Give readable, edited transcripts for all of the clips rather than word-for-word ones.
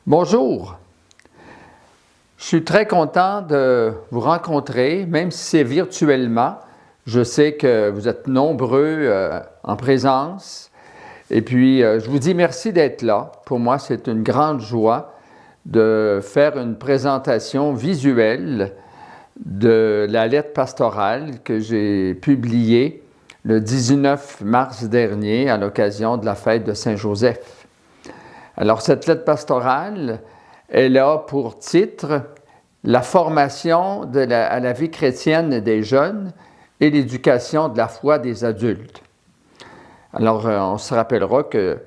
Bonjour, je suis très content de vous rencontrer, même si c'est virtuellement. Je sais que vous êtes nombreux en présence. Et puis, je vous dis merci d'être là. Pour moi, c'est une grande joie de faire une présentation visuelle de la lettre pastorale que j'ai publiée le 19 mars dernier à l'occasion de la fête de Saint-Joseph. Alors, cette lettre pastorale, elle a pour titre « La formation à la vie chrétienne des jeunes et l'éducation de la foi des adultes ». Alors, on se rappellera que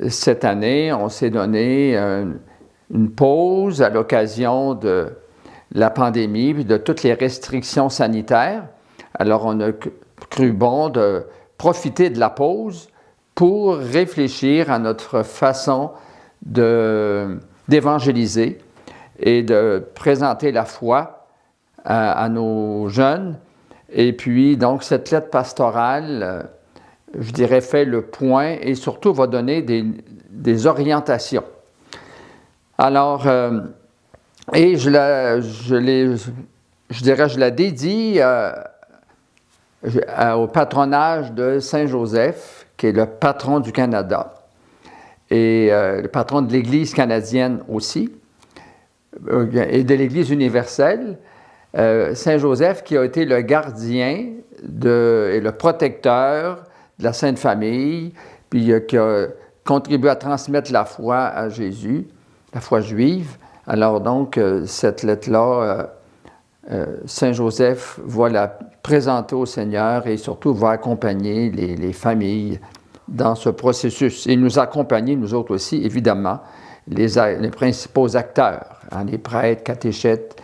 cette année, on s'est donné une pause à l'occasion de la pandémie et de toutes les restrictions sanitaires. Alors, on a cru bon de profiter de la pause pour réfléchir à notre façon d'évangéliser et de présenter la foi à nos jeunes. Et puis, donc, cette lettre pastorale, je dirais, fait le point et surtout va donner des orientations. Alors, et je la dédie au patronage de Saint-Joseph, qui est le patron du Canada, et le patron de l'Église canadienne aussi, et de l'Église universelle. Saint-Joseph qui a été le gardien et le protecteur de la Sainte Famille, puis qui a contribué à transmettre la foi à Jésus, la foi juive. Alors donc, cette lettre-là, Saint-Joseph va la présenter au Seigneur et surtout va accompagner les familles dans ce processus et nous accompagner, nous autres aussi, évidemment, les principaux acteurs, les prêtres, catéchètes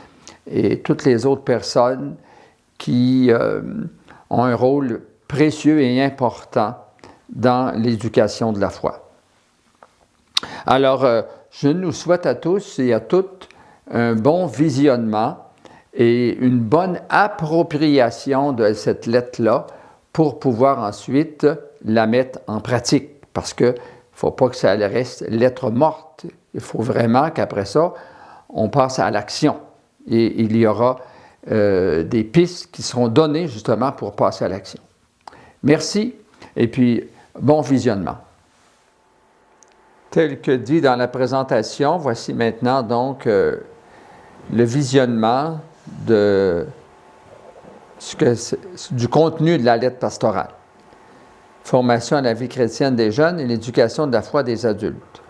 et toutes les autres personnes qui ont un rôle précieux et important dans l'éducation de la foi. Alors, je nous souhaite à tous et à toutes un bon visionnement et une bonne appropriation de cette lettre-là pour pouvoir ensuite la mettre en pratique. Parce qu'il ne faut pas que ça reste lettre morte. Il faut vraiment qu'après ça, on passe à l'action. Et il y aura des pistes qui seront données justement pour passer à l'action. Merci et puis bon visionnement. Tel que dit dans la présentation, voici maintenant donc le visionnement du contenu de la lettre pastorale. Formation à la vie chrétienne des jeunes et l'éducation de la foi des adultes.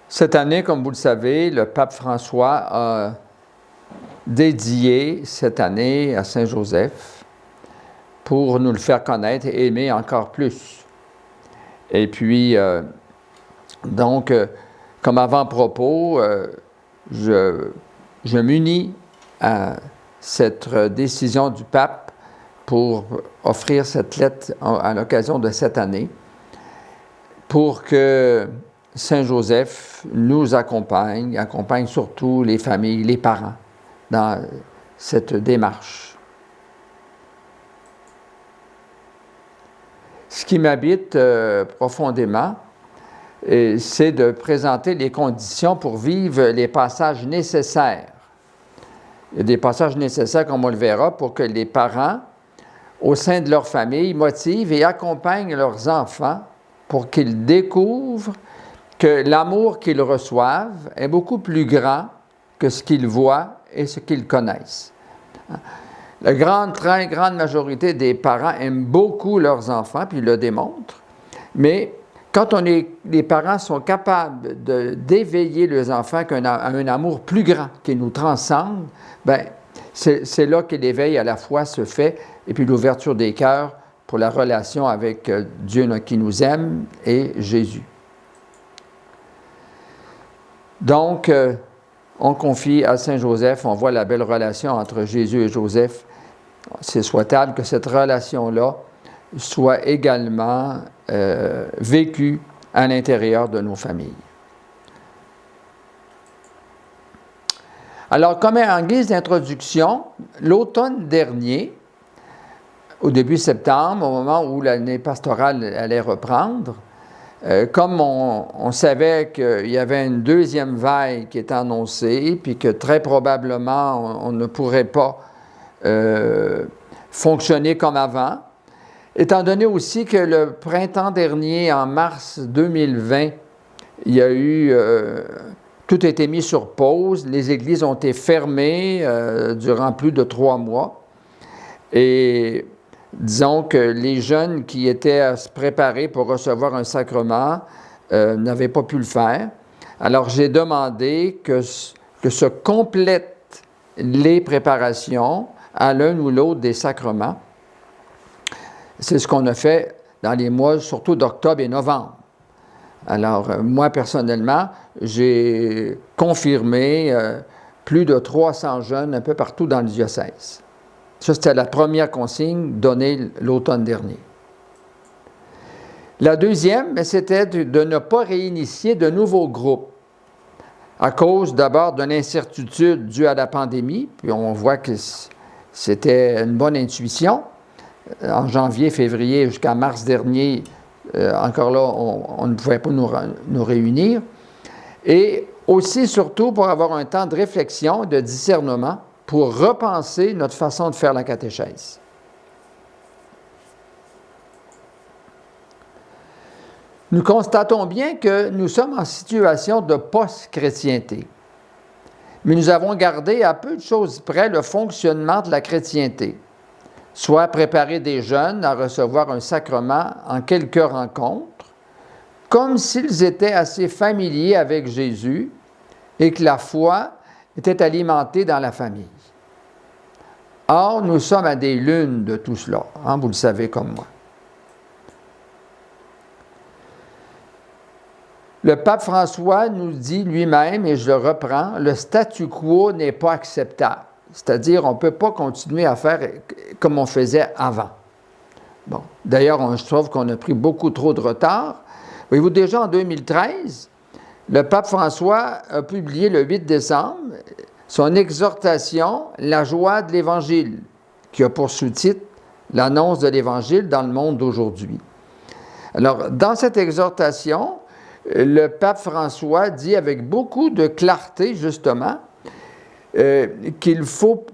Cette année, comme vous le savez, le pape François a dédié cette année à Saint-Joseph pour nous le faire connaître et aimer encore plus. Et puis, donc, comme avant-propos, je m'unis à cette décision du pape pour offrir cette lettre à l'occasion de cette année, pour que Saint-Joseph nous accompagne surtout les familles, les parents, dans cette démarche. Ce qui m'habite profondément, c'est de présenter les conditions pour vivre les passages nécessaires. Il y a des passages nécessaires, comme on le verra, pour que les parents, au sein de leur famille, motivent et accompagnent leurs enfants pour qu'ils découvrent que l'amour qu'ils reçoivent est beaucoup plus grand que ce qu'ils voient et ce qu'ils connaissent. La très grande majorité des parents aiment beaucoup leurs enfants, puis ils le démontrent, mais quand les parents sont capables d'éveiller les enfants à un amour plus grand qui nous transcende, bien, c'est là que l'éveil à la foi se fait, et puis l'ouverture des cœurs pour la relation avec Dieu qui nous aime et Jésus. Donc, on confie à Saint-Joseph, on voit la belle relation entre Jésus et Joseph. C'est souhaitable que cette relation-là soit également vécue à l'intérieur de nos familles. Alors, comme en guise d'introduction, l'automne dernier, au début septembre, au moment où l'année pastorale allait reprendre, Comme on savait qu'il y avait une deuxième vague qui était annoncée, puis que très probablement on ne pourrait pas fonctionner comme avant, étant donné aussi que le printemps dernier, en mars 2020, il y a eu, tout a été mis sur pause, les églises ont été fermées durant plus de 3 mois, et disons que les jeunes qui étaient à se préparer pour recevoir un sacrement n'avaient pas pu le faire. Alors, j'ai demandé que se complètent les préparations à l'un ou l'autre des sacrements. C'est ce qu'on a fait dans les mois, surtout d'octobre et novembre. Alors, moi, personnellement, j'ai confirmé plus de 300 jeunes un peu partout dans le diocèse. Ça, c'était la première consigne donnée l'automne dernier. La deuxième, c'était de ne pas réinitier de nouveaux groupes, à cause d'abord d'une incertitude due à la pandémie, puis on voit que c'était une bonne intuition. En janvier, février jusqu'à mars dernier, encore là, on ne pouvait pas nous réunir. Et aussi, surtout, pour avoir un temps de réflexion, de discernement, pour repenser notre façon de faire la catéchèse. Nous constatons bien que nous sommes en situation de post-chrétienté, mais nous avons gardé à peu de choses près le fonctionnement de la chrétienté, soit préparer des jeunes à recevoir un sacrement en quelques rencontres, comme s'ils étaient assez familiers avec Jésus et que la foi était alimentée dans la famille. Or, nous sommes à des lunes de tout cela, hein, vous le savez comme moi. Le pape François nous dit lui-même, et je le reprends, le statu quo n'est pas acceptable. C'est-à-dire, on ne peut pas continuer à faire comme on faisait avant. Bon, d'ailleurs, je trouve qu'on a pris beaucoup trop de retard. Voyez-vous, déjà en 2013, le pape François a publié le 8 décembre son exhortation « La joie de l'Évangile », qui a pour sous-titre « L'annonce de l'Évangile dans le monde d'aujourd'hui ». Alors, dans cette exhortation, le pape François dit avec beaucoup de clarté, justement, qu'il faut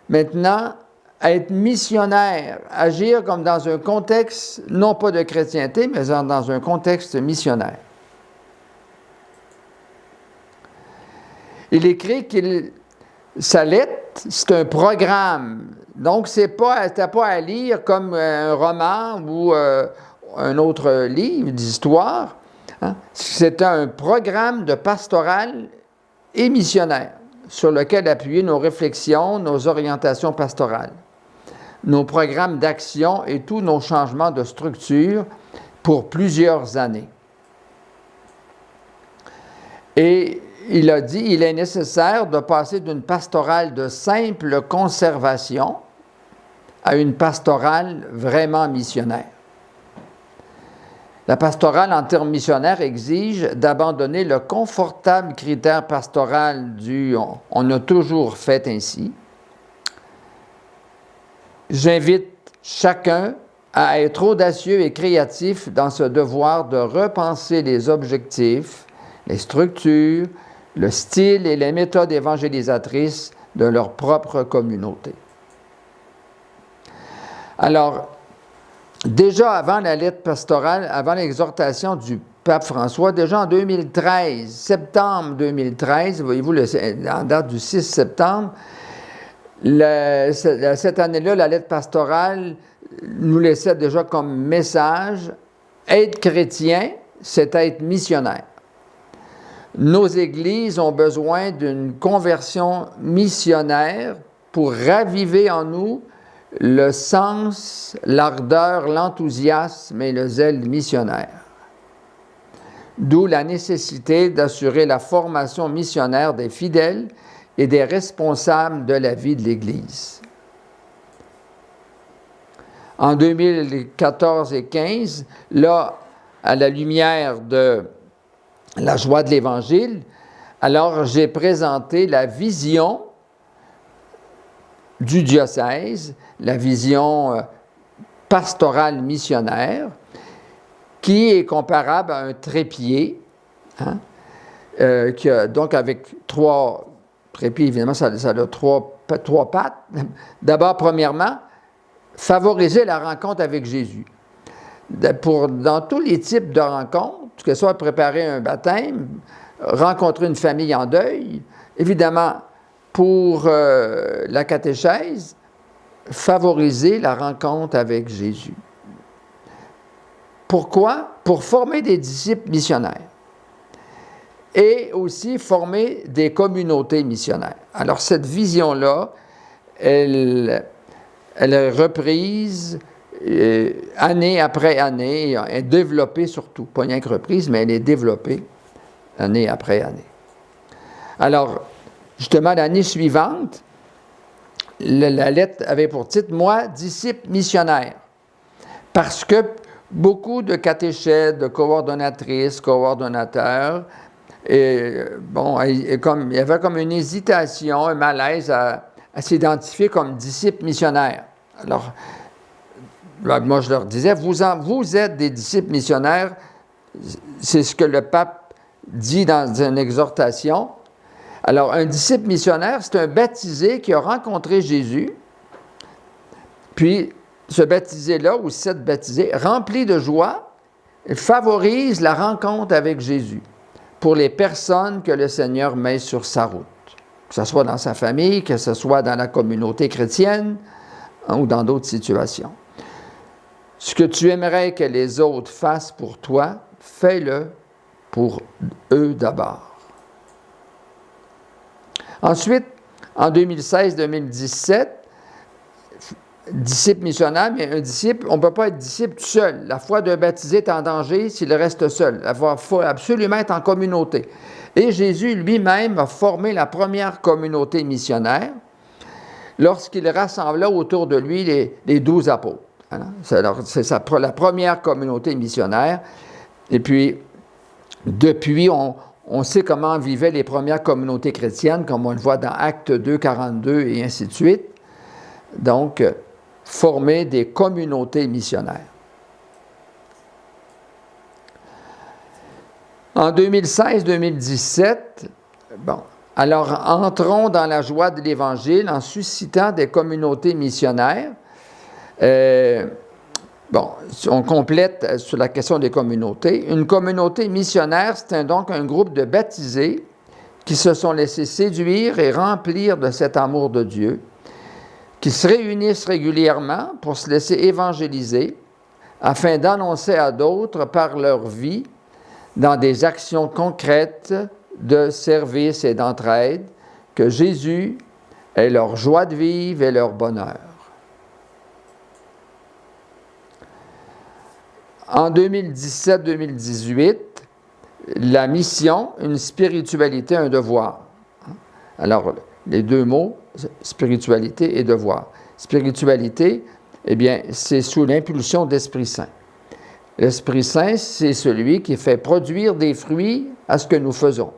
maintenant être missionnaire, agir comme dans un contexte, non pas de chrétienté, mais dans un contexte missionnaire. Il écrit sa lettre, c'est un programme. Donc, c'était pas à lire comme un roman ou un autre livre d'histoire. Hein? C'était un programme de pastoral et missionnaire sur lequel appuyer nos réflexions, nos orientations pastorales, nos programmes d'action et tous nos changements de structure pour plusieurs années. Et il a dit, il est nécessaire de passer d'une pastorale de simple conservation à une pastorale vraiment missionnaire. La pastorale en termes missionnaires exige d'abandonner le confortable critère pastoral du « on a toujours fait ainsi ». J'invite chacun à être audacieux et créatif dans ce devoir de repenser les objectifs, les structures, le style et les méthodes évangélisatrices de leur propre communauté. Alors, déjà avant la lettre pastorale, avant l'exhortation du pape François, déjà en 2013, septembre 2013, voyez-vous, en date du 6 septembre, cette année-là, la lettre pastorale nous laissait déjà comme message, être chrétien, c'est être missionnaire. Nos églises ont besoin d'une conversion missionnaire pour raviver en nous le sens, l'ardeur, l'enthousiasme et le zèle missionnaire. D'où la nécessité d'assurer la formation missionnaire des fidèles et des responsables de la vie de l'Église. En 2014 et 2015, là, à la lumière de la joie de l'Évangile, alors j'ai présenté la vision du diocèse, la vision pastorale missionnaire, qui est comparable à un trépied, hein, donc avec 3 trépieds, évidemment, ça a trois pattes. D'abord, premièrement, favoriser la rencontre avec Jésus. Dans tous les types de rencontres, que ce soit préparer un baptême, rencontrer une famille en deuil, évidemment, pour la catéchèse, favoriser la rencontre avec Jésus. Pourquoi? Pour former des disciples missionnaires et aussi former des communautés missionnaires. Alors, cette vision-là, elle est reprise année après année, est développée surtout, pas rien que reprise, mais elle est développée année après année. Alors, justement, l'année suivante, la lettre avait pour titre « Moi, disciple missionnaire », parce que beaucoup de catéchètes, de coordonnatrices, coordonnateurs, il y avait comme une hésitation, un malaise à s'identifier comme disciples missionnaires. Alors, moi, je leur disais, vous êtes des disciples missionnaires, c'est ce que le pape dit dans une exhortation. Alors, un disciple missionnaire, c'est un baptisé qui a rencontré Jésus, puis ce baptisé-là, ou cette baptisée, rempli de joie, favorise la rencontre avec Jésus pour les personnes que le Seigneur met sur sa route, que ce soit dans sa famille, que ce soit dans la communauté chrétienne, hein, ou dans d'autres situations. Ce que tu aimerais que les autres fassent pour toi, fais-le pour eux d'abord. Ensuite, en 2016-2017, disciple missionnaire, mais un disciple, on ne peut pas être disciple tout seul. La foi d'un baptisé est en danger s'il reste seul. Il faut absolument être en communauté. Et Jésus lui-même a formé la première communauté missionnaire lorsqu'il rassembla autour de lui les 12 apôtres. C'est la première communauté missionnaire. Et puis, depuis, on sait comment vivaient les premières communautés chrétiennes, comme on le voit dans Actes 2, 42 et ainsi de suite. Donc, former des communautés missionnaires. En 2016-2017, alors entrons dans la joie de l'Évangile en suscitant des communautés missionnaires. On complète sur la question des communautés. Une communauté missionnaire, c'est donc un groupe de baptisés qui se sont laissés séduire et remplir de cet amour de Dieu, qui se réunissent régulièrement pour se laisser évangéliser afin d'annoncer à d'autres par leur vie, dans des actions concrètes de service et d'entraide, que Jésus est leur joie de vivre et leur bonheur. En 2017-2018, la mission, une spiritualité, un devoir. Alors, les deux mots, spiritualité et devoir. Spiritualité, eh bien, c'est sous l'impulsion d'Esprit Saint. L'Esprit Saint, c'est celui qui fait produire des fruits à ce que nous faisons.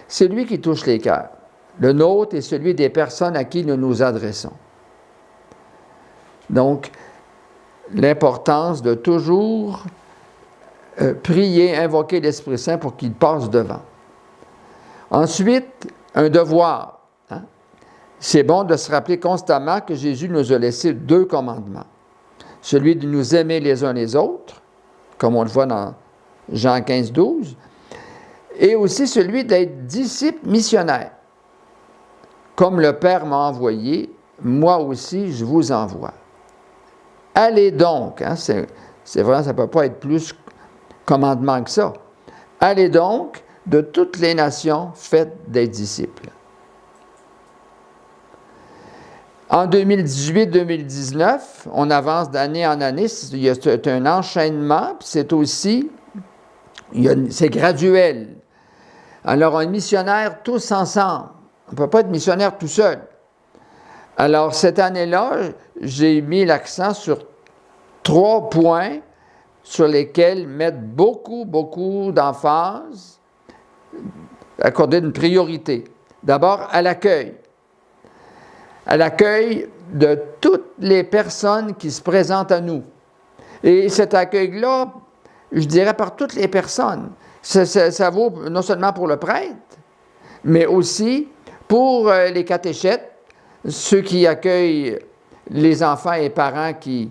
C'est lui qui touche les cœurs. Le nôtre est celui des personnes à qui nous nous adressons. Donc, l'importance de toujours prier, invoquer l'Esprit Saint pour qu'il passe devant. Ensuite, un devoir. C'est bon de se rappeler constamment que Jésus nous a laissé 2 commandements. Celui de nous aimer les uns les autres, comme on le voit dans Jean 15, 12, et aussi celui d'être disciple missionnaire. Comme le Père m'a envoyé, moi aussi je vous envoie. Allez donc, c'est vrai, ça ne peut pas être plus commandement que ça. Allez donc de toutes les nations, faites des disciples. En 2018-2019, on avance d'année en année, c'est un enchaînement, puis c'est aussi, c'est graduel. Alors, on est missionnaire tous ensemble. On ne peut pas être missionnaire tout seul. Alors, cette année-là, j'ai mis l'accent sur 3 points sur lesquels mettre beaucoup d'emphase, accorder une priorité. D'abord, à l'accueil. À l'accueil de toutes les personnes qui se présentent à nous. Et cet accueil-là, je dirais, par toutes les personnes. Ça vaut non seulement pour le prêtre, mais aussi pour les catéchètes, ceux qui accueillent les enfants et parents qui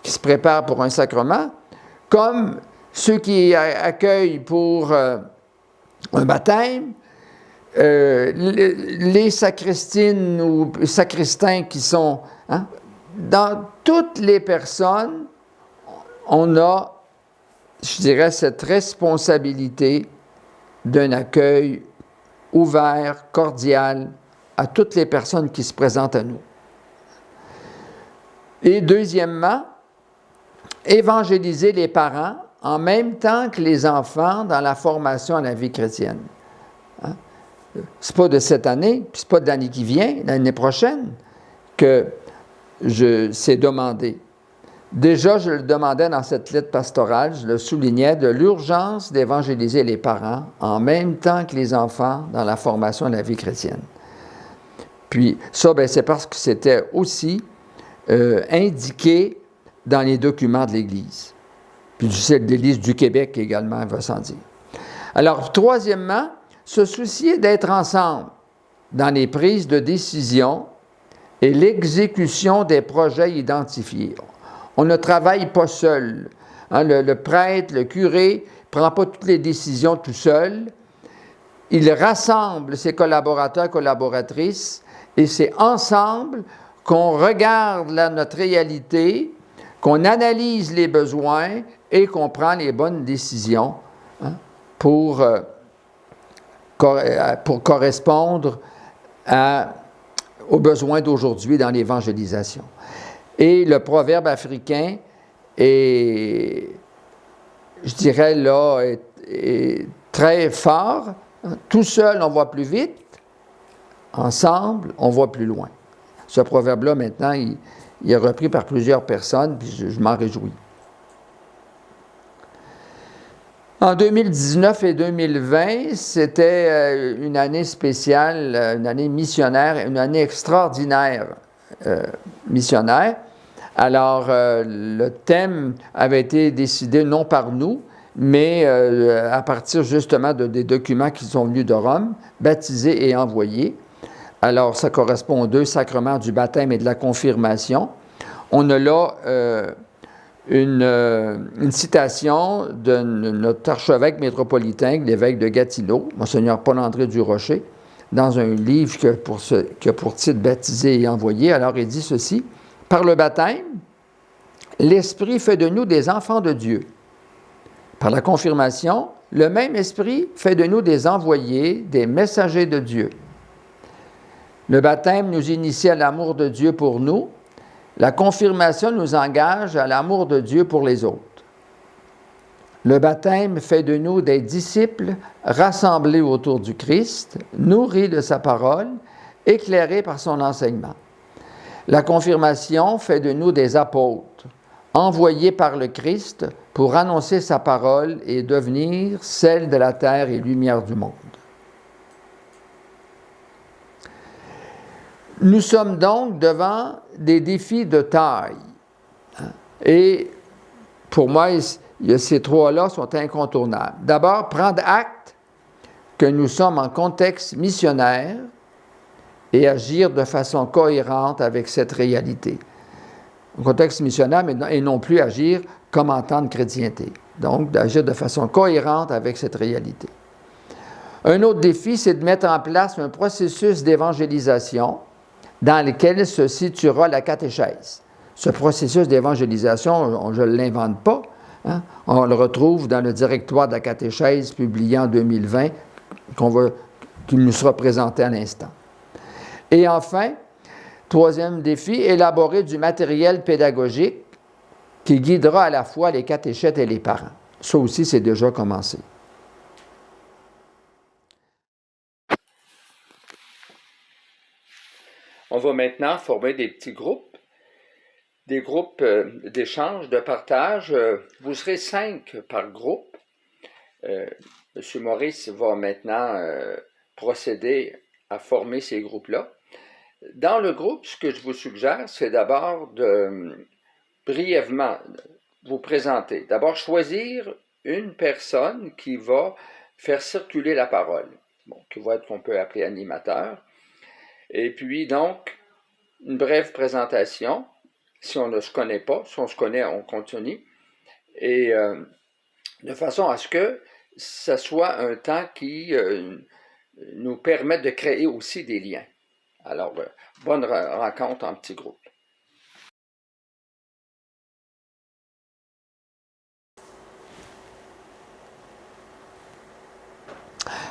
se préparent pour un sacrement, comme ceux qui accueillent pour un baptême, les sacristines ou sacristains qui sont... Hein, dans toutes les personnes, on a, je dirais, cette responsabilité d'un accueil ouvert, cordial, à toutes les personnes qui se présentent à nous. Et deuxièmement, évangéliser les parents en même temps que les enfants dans la formation à la vie chrétienne. Hein? Ce n'est pas de cette année, puis ce n'est pas de l'année qui vient, l'année prochaine, que c'est demandé. Déjà, je le demandais dans cette lettre pastorale, je le soulignais, de l'urgence d'évangéliser les parents en même temps que les enfants dans la formation à la vie chrétienne. Puis ça, c'est parce que c'était aussi indiqué dans les documents de l'Église. Puis c'est de l'Église du Québec également, va sans dire. Alors, troisièmement, se soucier d'être ensemble dans les prises de décision et l'exécution des projets identifiés. On ne travaille pas seul. Hein, le prêtre, le curé, ne prend pas toutes les décisions tout seul. Il rassemble ses collaborateurs, collaboratrices, et c'est ensemble qu'on regarde notre réalité, qu'on analyse les besoins et qu'on prend les bonnes décisions pour correspondre aux besoins d'aujourd'hui dans l'évangélisation. Et le proverbe africain est, je dirais là, est très fort. Tout seul, on voit plus vite. Ensemble, on voit plus loin. Ce proverbe-là, maintenant, il est repris par plusieurs personnes, puis je m'en réjouis. En 2019 et 2020, c'était une année spéciale, une année missionnaire, une année extraordinaire missionnaire. Alors, le thème avait été décidé non par nous, mais à partir justement des documents qui sont venus de Rome, baptisés et envoyés. Alors, ça correspond aux deux sacrements du baptême et de la confirmation. On a là une citation de notre archevêque métropolitain, l'évêque de Gatineau, Monseigneur Paul-André Durocher, dans un livre qui a pour titre « Baptisé et envoyé ». Alors, il dit ceci: « Par le baptême, l'Esprit fait de nous des enfants de Dieu. Par la confirmation, le même Esprit fait de nous des envoyés, des messagers de Dieu. Le baptême nous initie à l'amour de Dieu pour nous. La confirmation nous engage à l'amour de Dieu pour les autres. Le baptême fait de nous des disciples rassemblés autour du Christ, nourris de sa parole, éclairés par son enseignement. La confirmation fait de nous des apôtres, envoyés par le Christ pour annoncer sa parole et devenir sel de la terre et lumière du monde. » Nous sommes donc devant des défis de taille. Et pour moi, ces trois-là sont incontournables. D'abord, prendre acte que nous sommes en contexte missionnaire et agir de façon cohérente avec cette réalité. En contexte missionnaire, et non plus agir comme en temps de chrétienté. Donc, d'agir de façon cohérente avec cette réalité. Un autre défi, c'est de mettre en place un processus d'évangélisation dans lequel se situera la catéchèse. Ce processus d'évangélisation, je ne l'invente pas. Hein? On le retrouve dans le directoire de la catéchèse publié en 2020, qui nous sera présenté à l'instant. Et enfin, troisième défi, élaborer du matériel pédagogique qui guidera à la fois les catéchètes et les parents. Ça aussi, c'est déjà commencé. On va maintenant former des petits groupes, des groupes d'échange, de partage. Vous serez 5 par groupe. M. Maurice va maintenant procéder à former ces groupes-là. Dans le groupe, ce que je vous suggère, c'est d'abord de brièvement vous présenter. D'abord, choisir une personne qui va faire circuler la parole, qui va être qu'on peut appeler animateur. Et puis donc, une brève présentation, si on ne se connaît pas, si on se connaît, on continue, et de façon à ce que ce soit un temps qui nous permette de créer aussi des liens. Alors, bonne rencontre en petit groupe.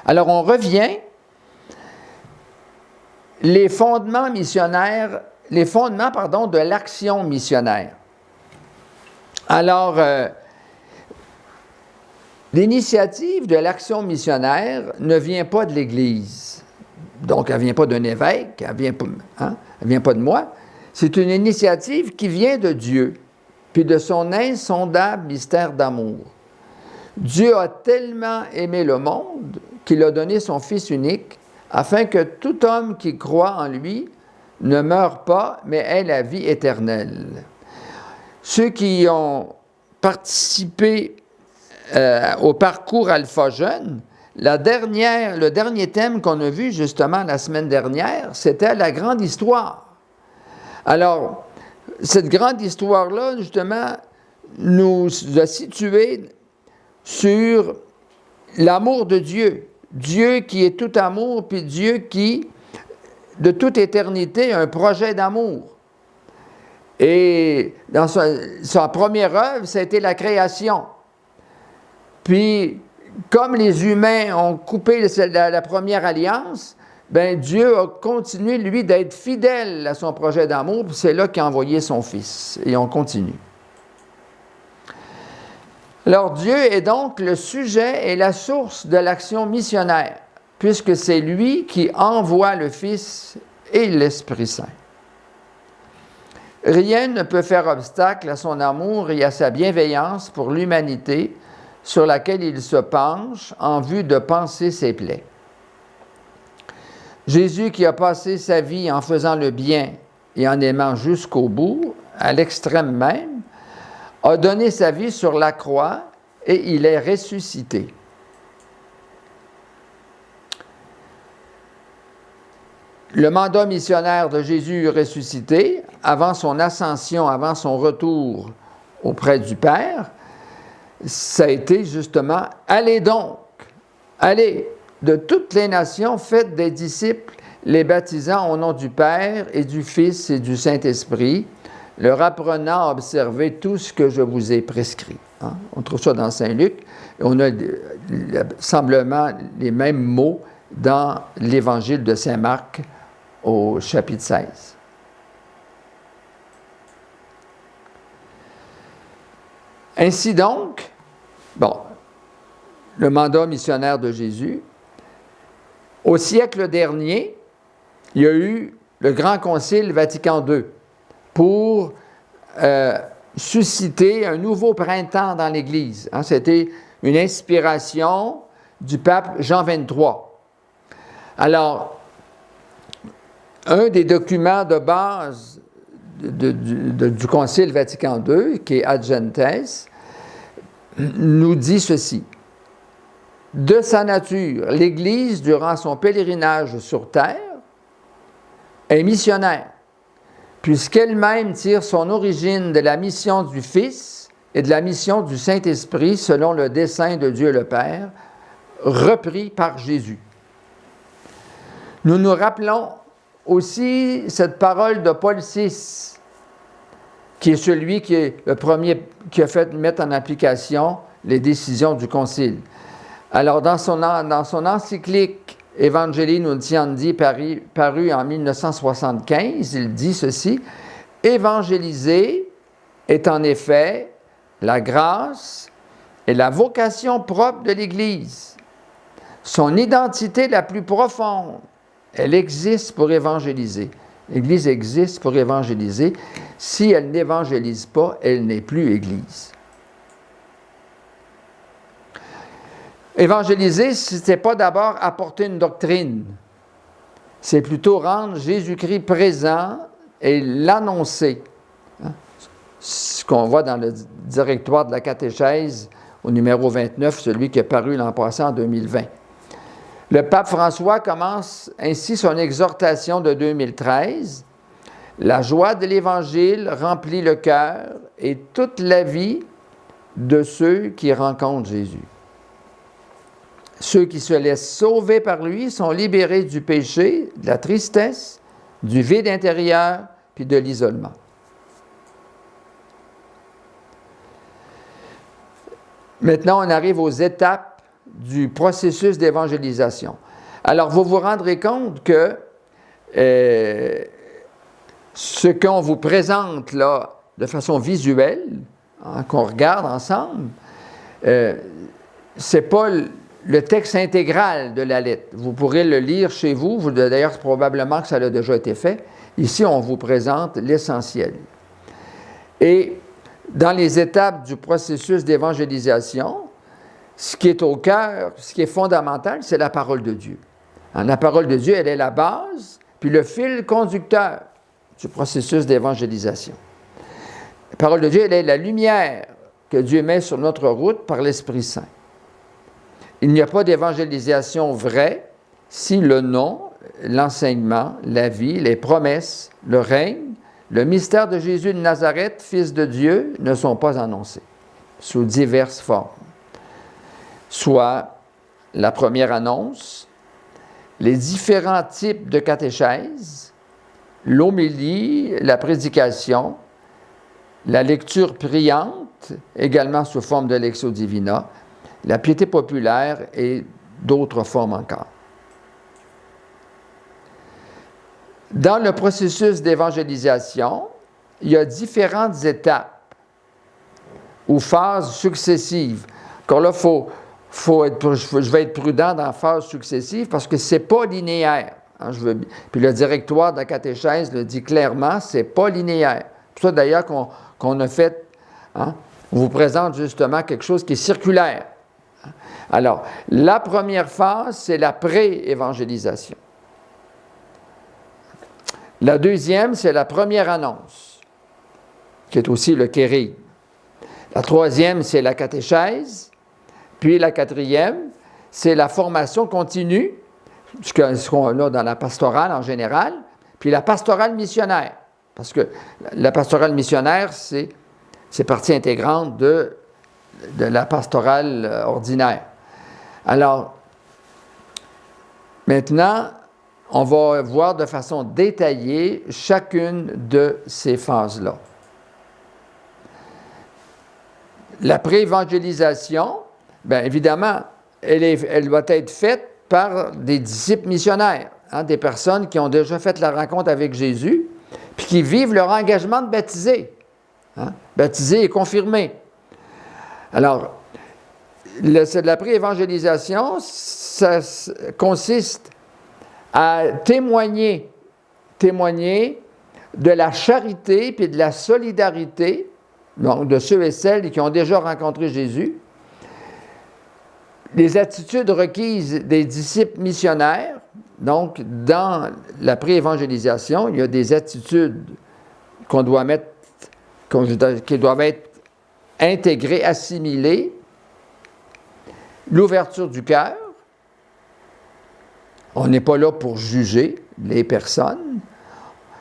Alors, on revient. Les fondements missionnaires, de l'action missionnaire. Alors, l'initiative de l'action missionnaire ne vient pas de l'Église. Donc, elle ne vient pas d'un évêque, elle ne vient pas de moi. C'est une initiative qui vient de Dieu, puis de son insondable mystère d'amour. Dieu a tellement aimé le monde qu'il a donné son Fils unique, afin que tout homme qui croit en lui ne meure pas, mais ait la vie éternelle. Ceux qui ont participé au parcours Alpha Jeune, le dernier thème qu'on a vu justement la semaine dernière, c'était la grande histoire. Alors, cette grande histoire-là, justement, nous a situés sur l'amour de Dieu. Dieu qui est tout amour, puis Dieu qui, de toute éternité, a un projet d'amour. Et dans sa première œuvre, ça a été la création. Puis, comme les humains ont coupé la première alliance, ben Dieu a continué, lui, d'être fidèle à son projet d'amour, puis c'est là qu'il a envoyé son Fils. Et on continue. Alors, Dieu est donc le sujet et la source de l'action missionnaire, puisque c'est lui qui envoie le Fils et l'Esprit Saint. Rien ne peut faire obstacle à son amour et à sa bienveillance pour l'humanité sur laquelle il se penche en vue de panser ses plaies. Jésus, qui a passé sa vie en faisant le bien et en aimant jusqu'au bout, à l'extrême même, a donné sa vie sur la croix et il est ressuscité. Le mandat missionnaire de Jésus ressuscité, avant son ascension, avant son retour auprès du Père, ça a été justement « Allez donc, allez de toutes les nations, faites des disciples, les baptisant au nom du Père et du Fils et du Saint-Esprit, leur apprenant à observer tout ce que je vous ai prescrit. » On trouve ça dans Saint-Luc. Et on a semblement les mêmes mots dans l'Évangile de Saint-Marc au chapitre 16. Ainsi donc, le mandat missionnaire de Jésus, au siècle dernier, il y a eu le Grand Concile Vatican II pour susciter un nouveau printemps dans l'Église. C'était une inspiration du pape Jean XXIII. Alors, un des documents de base du Concile Vatican II, qui est Ad Gentes, nous dit ceci. De sa nature, l'Église, durant son pèlerinage sur terre, est missionnaire, puisqu'elle-même tire son origine de la mission du Fils et de la mission du Saint-Esprit selon le dessein de Dieu le Père, repris par Jésus. Nous nous rappelons aussi cette parole de Paul VI, qui est celui qui est le premier qui a fait mettre en application les décisions du Concile. Alors, dans son encyclique Evangelii Nuntiandi, paru en 1975, il dit ceci: « Évangéliser est en effet la grâce et la vocation propre de l'Église. Son identité la plus profonde, elle existe pour évangéliser. L'Église existe pour évangéliser. Si elle n'évangélise pas, elle n'est plus Église. » Évangéliser, ce n'est pas d'abord apporter une doctrine. C'est plutôt rendre Jésus-Christ présent et l'annoncer. Ce qu'on voit dans le directoire de la catéchèse au numéro 29, celui qui est paru l'an passé en 2020. Le pape François commence ainsi son exhortation de 2013. La joie de l'Évangile remplit le cœur et toute la vie de ceux qui rencontrent Jésus. Ceux qui se laissent sauver par lui sont libérés du péché, de la tristesse, du vide intérieur, puis de l'isolement. Maintenant, on arrive aux étapes du processus d'évangélisation. Alors, vous vous rendrez compte que ce qu'on vous présente là, de façon visuelle, qu'on regarde ensemble, c'est pas le texte intégral de la lettre. Vous pourrez le lire chez vous. D'ailleurs, probablement que ça a déjà été fait. Ici, on vous présente l'essentiel. Et dans les étapes du processus d'évangélisation, ce qui est au cœur, ce qui est fondamental, c'est la parole de Dieu. La parole de Dieu, elle est la base, puis le fil conducteur du processus d'évangélisation. La parole de Dieu, elle est la lumière que Dieu met sur notre route par l'Esprit Saint. Il n'y a pas d'évangélisation vraie si le nom, l'enseignement, la vie, les promesses, le règne, le mystère de Jésus de Nazareth, Fils de Dieu, ne sont pas annoncés sous diverses formes. Soit la première annonce, les différents types de catéchèse, l'homélie, la prédication, la lecture priante, également sous forme de Lectio Divina, la piété populaire et d'autres formes encore. Dans le processus d'évangélisation, il y a différentes étapes ou phases successives. Encore là, je vais être prudent dans la phase successive parce que ce n'est pas linéaire. Puis le directoire de la catéchèse le dit clairement, ce n'est pas linéaire. C'est pour ça d'ailleurs qu'on a fait, on vous présente justement quelque chose qui est circulaire. Alors, la première phase, c'est la pré-évangélisation. La deuxième, c'est la première annonce, qui est aussi le kérigme. La troisième, c'est la catéchèse. Puis la quatrième, c'est la formation continue, ce qu'on a dans la pastorale en général, puis la pastorale missionnaire. Parce que la pastorale missionnaire, c'est partie intégrante de la pastorale ordinaire. Alors, maintenant, on va voir de façon détaillée chacune de ces phases-là. La pré-évangélisation, bien évidemment, elle doit être faite par des disciples missionnaires, des personnes qui ont déjà fait la rencontre avec Jésus, puis qui vivent leur engagement de baptiser. Baptiser et confirmer. Alors, la pré-évangélisation, ça consiste à témoigner de la charité et de la solidarité, donc de ceux et celles qui ont déjà rencontré Jésus, les attitudes requises des disciples missionnaires. Donc, dans la pré-évangélisation, il y a des attitudes qu'on doit mettre, qui doivent être intégrées, assimilées. L'ouverture du cœur. On n'est pas là pour juger les personnes.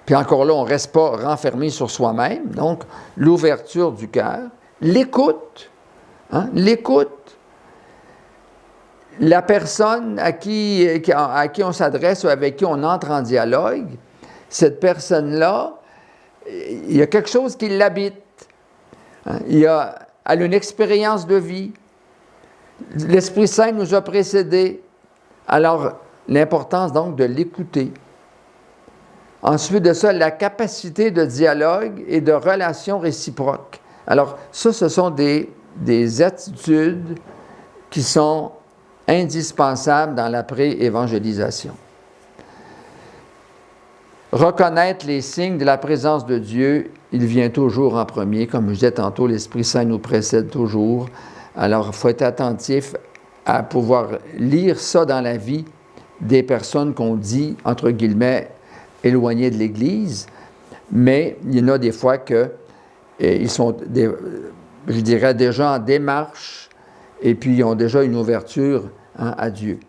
Puis encore là, on ne reste pas renfermé sur soi-même. Donc, l'ouverture du cœur. L'écoute. L'écoute. La personne à qui on s'adresse ou avec qui on entre en dialogue, cette personne-là, il y a quelque chose qui l'habite. Elle a une expérience de vie. L'Esprit Saint nous a précédés. Alors, l'importance donc de l'écouter. Ensuite de ça, la capacité de dialogue et de relation réciproque. Alors, ça, ce sont des attitudes qui sont indispensables dans la pré-évangélisation. Reconnaître les signes de la présence de Dieu, il vient toujours en premier. Comme je disais tantôt, l'Esprit Saint nous précède toujours. Alors, il faut être attentif à pouvoir lire ça dans la vie des personnes qu'on dit, entre guillemets, éloignées de l'Église, mais il y en a des fois qu'ils sont, je dirais, déjà en démarche et puis ils ont déjà une ouverture à Dieu.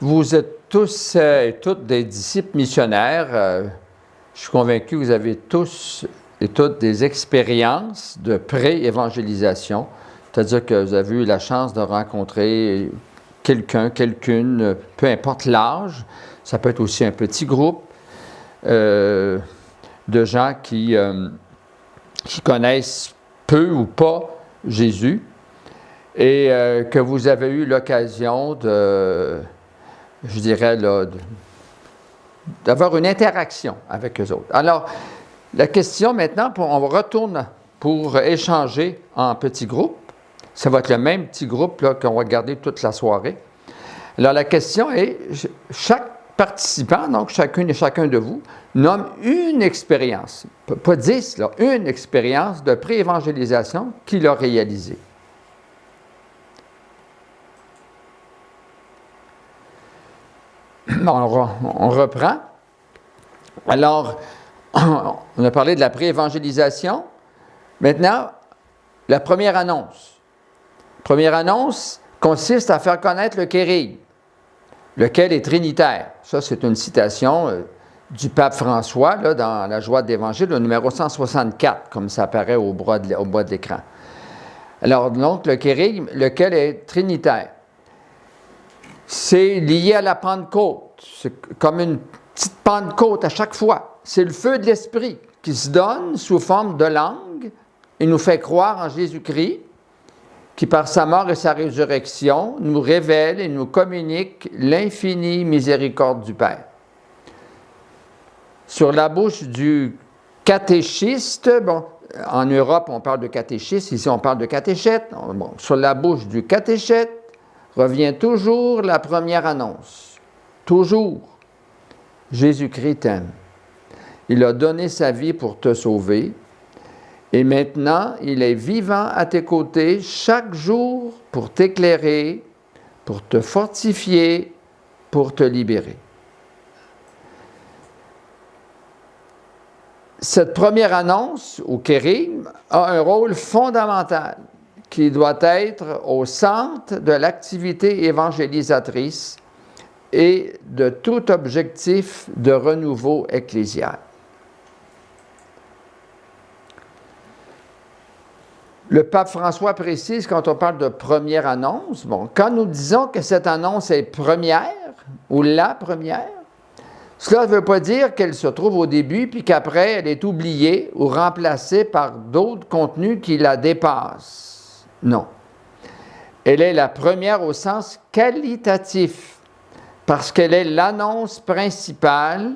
Vous êtes tous et toutes des disciples missionnaires. Je suis convaincu que vous avez tous et toutes des expériences de pré-évangélisation, c'est-à-dire que vous avez eu la chance de rencontrer quelqu'un, quelqu'une, peu importe l'âge. Ça peut être aussi un petit groupe de gens qui connaissent peu ou pas Jésus et que vous avez eu l'occasion je dirais, d'avoir une interaction avec eux autres. Alors, la question maintenant, on retourne pour échanger en petits groupes. Ça va être le même petit groupe là, qu'on va garder toute la soirée. Alors, la question est, chaque participant, donc chacune et chacun de vous, nomme une expérience, pas 10, là, une expérience de pré-évangélisation qu'il a réalisée. On reprend. Alors, on a parlé de la pré-évangélisation. Maintenant, la première annonce. La première annonce consiste à faire connaître le Kérigme, lequel est trinitaire. Ça, c'est une citation du pape François, là, dans La joie de l'Évangile, le numéro 164, comme ça apparaît au bas de l'écran. Alors, donc, le Kérigme, lequel est trinitaire. C'est lié à la Pentecôte. C'est comme une petite Pentecôte à chaque fois. C'est le feu de l'Esprit qui se donne sous forme de langue et nous fait croire en Jésus-Christ, qui par sa mort et sa résurrection nous révèle et nous communique l'infinie miséricorde du Père. Sur la bouche du catéchiste, bon, en Europe on parle de catéchiste, ici on parle de catéchète, bon, sur la bouche du catéchète revient toujours la première annonce. Toujours. Jésus-Christ t'aime. Il a donné sa vie pour te sauver. Et maintenant, il est vivant à tes côtés chaque jour pour t'éclairer, pour te fortifier, pour te libérer. Cette première annonce au Kérigme a un rôle fondamental qui doit être au centre de l'activité évangélisatrice et de tout objectif de renouveau ecclésial. Le pape François précise, quand on parle de première annonce, bon, quand nous disons que cette annonce est première, ou la première, cela ne veut pas dire qu'elle se trouve au début, puis qu'après, elle est oubliée ou remplacée par d'autres contenus qui la dépassent. Non. Elle est la première au sens qualitatif, parce qu'elle est l'annonce principale,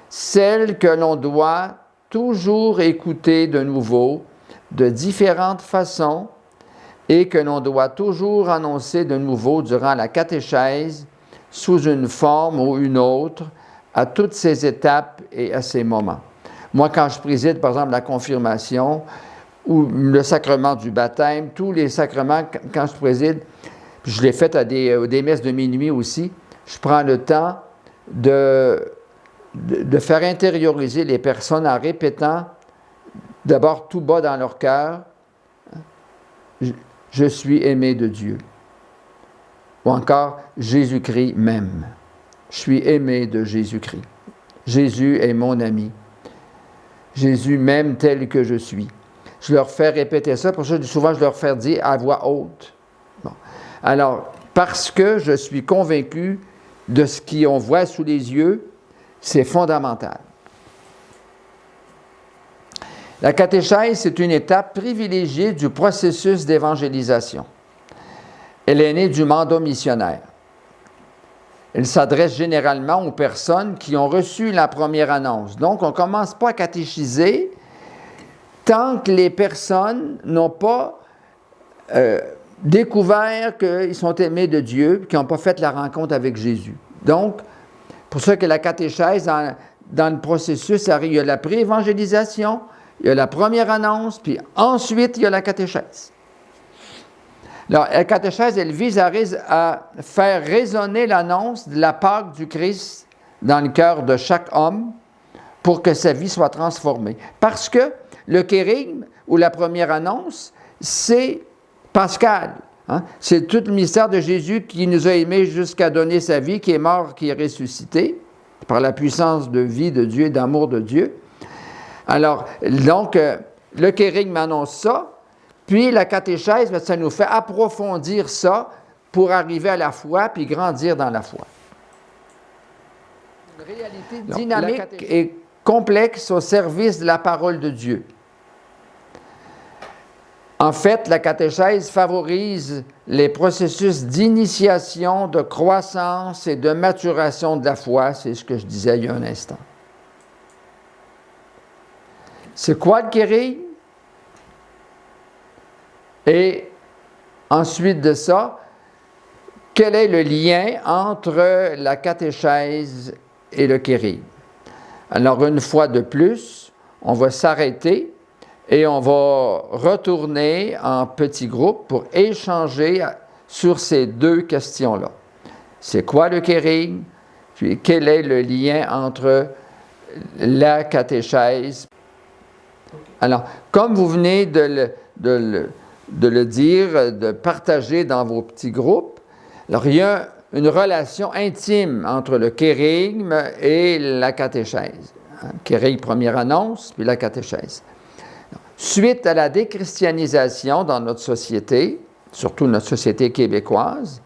celle que l'on doit toujours écouter de nouveau, de différentes façons, et que l'on doit toujours annoncer de nouveau durant la catéchèse, sous une forme ou une autre, à toutes ces étapes et à ces moments. Moi, quand je préside, par exemple, la confirmation ou le sacrement du baptême, tous les sacrements, quand je préside, je l'ai fait à des messes de minuit aussi, je prends le temps de faire intérioriser les personnes en répétant d'abord tout bas dans leur cœur, je suis aimé de Dieu. Ou encore, Jésus-Christ m'aime. Je suis aimé de Jésus-Christ. Jésus est mon ami. Jésus m'aime tel que je suis. Je leur fais répéter ça, pour ça souvent je leur fais dire à voix haute. Bon. Alors, parce que je suis convaincu de ce qu'on voit sous les yeux, c'est fondamental. La catéchèse, c'est une étape privilégiée du processus d'évangélisation. Elle est née du mandat missionnaire. Elle s'adresse généralement aux personnes qui ont reçu la première annonce. Donc, on ne commence pas à catéchiser tant que les personnes n'ont pas découvert qu'ils sont aimés de Dieu, qu'ils n'ont pas fait la rencontre avec Jésus. Donc, pour ça que la catéchèse, dans le processus, il y a la pré-évangélisation, il y a la première annonce, puis ensuite, il y a la catéchèse. Alors, la catéchèse, elle vise à faire résonner l'annonce de la Pâque du Christ dans le cœur de chaque homme pour que sa vie soit transformée. Parce que le kérigme, ou la première annonce, c'est Pascal. Hein? C'est tout le mystère de Jésus qui nous a aimés jusqu'à donner sa vie, qui est mort, qui est ressuscité, par la puissance de vie de Dieu et d'amour de Dieu. Alors, donc, le kérigme annonce ça, puis la catéchèse, ça nous fait approfondir ça pour arriver à la foi, puis grandir dans la foi. Une réalité dynamique et complexe au service de la parole de Dieu. En fait, la catéchèse favorise les processus d'initiation, de croissance et de maturation de la foi. C'est ce que je disais il y a un instant. C'est quoi le kérigme? Et ensuite de ça, quel est le lien entre la catéchèse et le kérigme? Alors, une fois de plus, on va s'arrêter et on va retourner en petits groupes pour échanger sur ces deux questions-là. C'est quoi le kérigme? Puis quel est le lien entre la catéchèse? Alors, comme vous venez de le dire, de partager dans vos petits groupes, alors il y a une relation intime entre le kérigme et la catéchèse. Kérigme, première annonce, puis la catéchèse. Suite à la déchristianisation dans notre société, surtout notre société québécoise,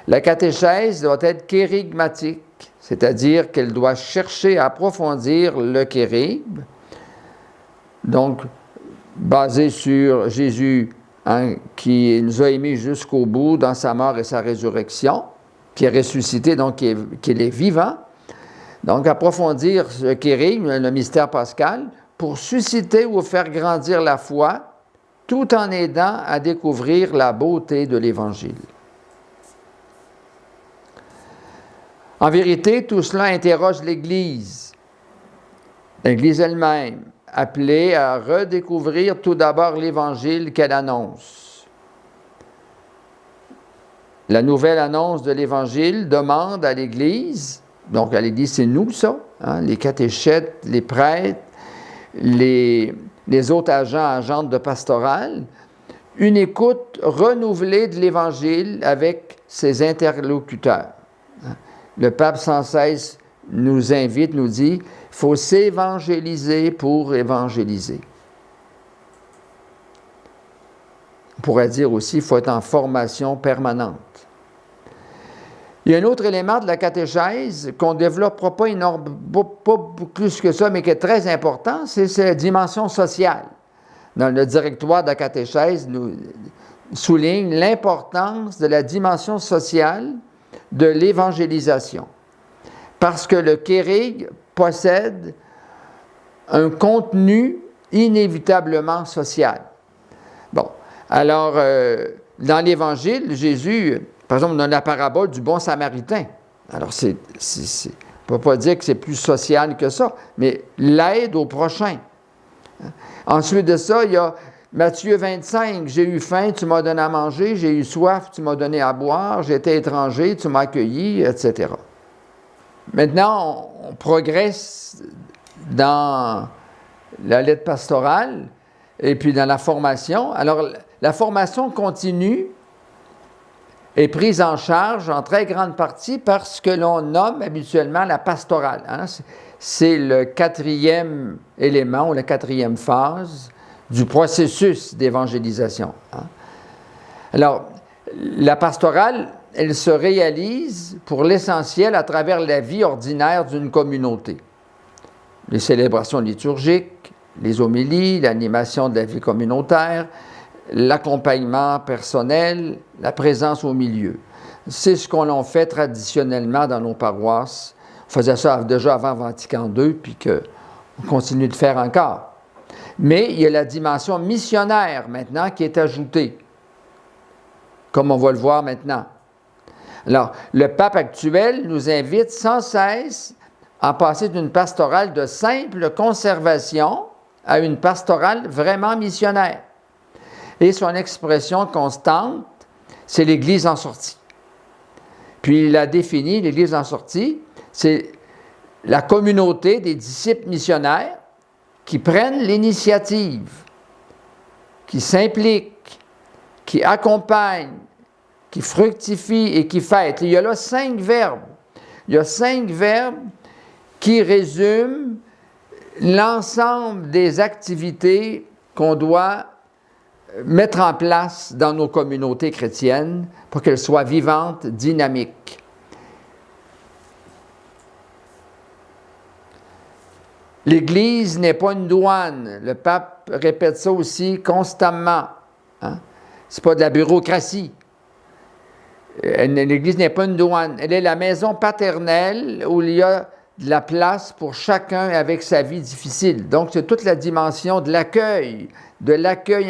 la catéchèse doit être kérigmatique, c'est-à-dire qu'elle doit chercher à approfondir le kérigme, donc basé sur Jésus, hein, qui nous a aimés jusqu'au bout dans sa mort et sa résurrection, qui est ressuscité, donc qu'il est vivant. Donc, approfondir le kérigme, le mystère pascal, pour susciter ou faire grandir la foi, tout en aidant à découvrir la beauté de l'Évangile. En vérité, tout cela interroge l'Église elle-même, appelée à redécouvrir tout d'abord l'Évangile qu'elle annonce. La nouvelle annonce de l'Évangile demande à l'Église, donc à l'Église c'est nous ça, hein, les catéchètes, les prêtres, les autres agentes de pastoral, une écoute renouvelée de l'Évangile avec ses interlocuteurs. Le pape sans cesse nous invite, nous dit, il faut s'évangéliser pour évangéliser. On pourrait dire aussi, il faut être en formation permanente. Il y a un autre élément de la catéchèse qu'on ne développera pas plus que ça, mais qui est très important, c'est la dimension sociale. Dans le directoire de la catéchèse, nous souligne l'importance de la dimension sociale de l'évangélisation. Parce que le kérigme possède un contenu inévitablement social. Bon, alors, dans l'Évangile, Jésus, par exemple, dans la parabole du bon samaritain, alors on ne peut pas dire que c'est plus social que ça, mais l'aide au prochain. Ensuite de ça, il y a Matthieu 25, « J'ai eu faim, tu m'as donné à manger, j'ai eu soif, tu m'as donné à boire, j'étais étranger, tu m'as accueilli, etc. » Maintenant, on progresse dans la lettre pastorale et puis dans la formation. Alors, la formation continue est prise en charge en très grande partie par ce que l'on nomme habituellement la pastorale. Hein? C'est le quatrième élément ou la quatrième phase du processus d'évangélisation. Hein? Alors, la pastorale, elle se réalise pour l'essentiel à travers la vie ordinaire d'une communauté. Les célébrations liturgiques, les homélies, l'animation de la vie communautaire, l'accompagnement personnel, la présence au milieu. C'est ce qu'on a fait traditionnellement dans nos paroisses. On faisait ça déjà avant Vatican II, puis qu'on continue de faire encore. Mais il y a la dimension missionnaire maintenant qui est ajoutée, comme on va le voir maintenant. Alors, le pape actuel nous invite sans cesse à passer d'une pastorale de simple conservation à une pastorale vraiment missionnaire. Et son expression constante, c'est l'Église en sortie. Puis il a défini, l'Église en sortie, c'est la communauté des disciples missionnaires qui prennent l'initiative, qui s'impliquent, qui accompagnent, qui fructifient et qui fêtent. Il y a là 5 verbes. Il y a 5 verbes qui résument l'ensemble des activités qu'on doit mettre en place dans nos communautés chrétiennes pour qu'elles soient vivantes, dynamiques. L'Église n'est pas une douane. Le pape répète ça aussi constamment. Hein? Ce n'est pas de la bureaucratie. L'Église n'est pas une douane. Elle est la maison paternelle où il y a de la place pour chacun avec sa vie difficile. Donc, c'est toute la dimension de l'accueil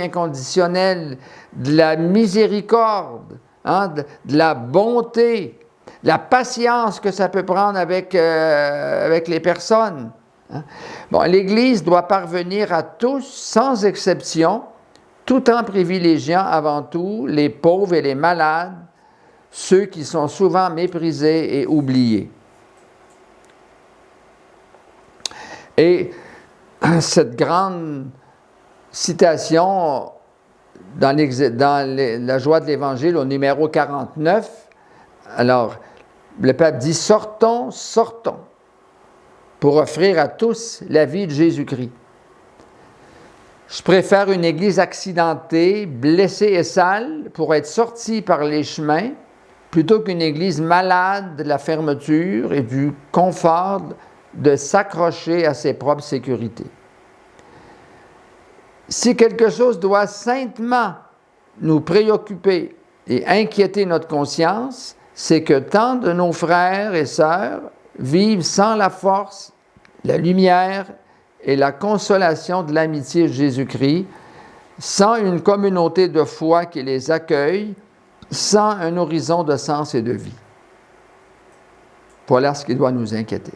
inconditionnel, de la miséricorde, hein, de la bonté, de la patience que ça peut prendre avec les personnes. Hein. Bon, l'Église doit parvenir à tous, sans exception, tout en privilégiant avant tout les pauvres et les malades, ceux qui sont souvent méprisés et oubliés. Et cette grande citation dans la joie de l'Évangile au numéro 49, alors le pape dit « Sortons, sortons » pour offrir à tous la vie de Jésus-Christ. Je préfère une Église accidentée, blessée et sale pour être sortie par les chemins plutôt qu'une Église malade de la fermeture et du confort de s'accrocher à ses propres sécurités. Si quelque chose doit saintement nous préoccuper et inquiéter notre conscience, c'est que tant de nos frères et sœurs vivent sans la force, la lumière et la consolation de l'amitié de Jésus-Christ, sans une communauté de foi qui les accueille, sans un horizon de sens et de vie. Voilà ce qui doit nous inquiéter.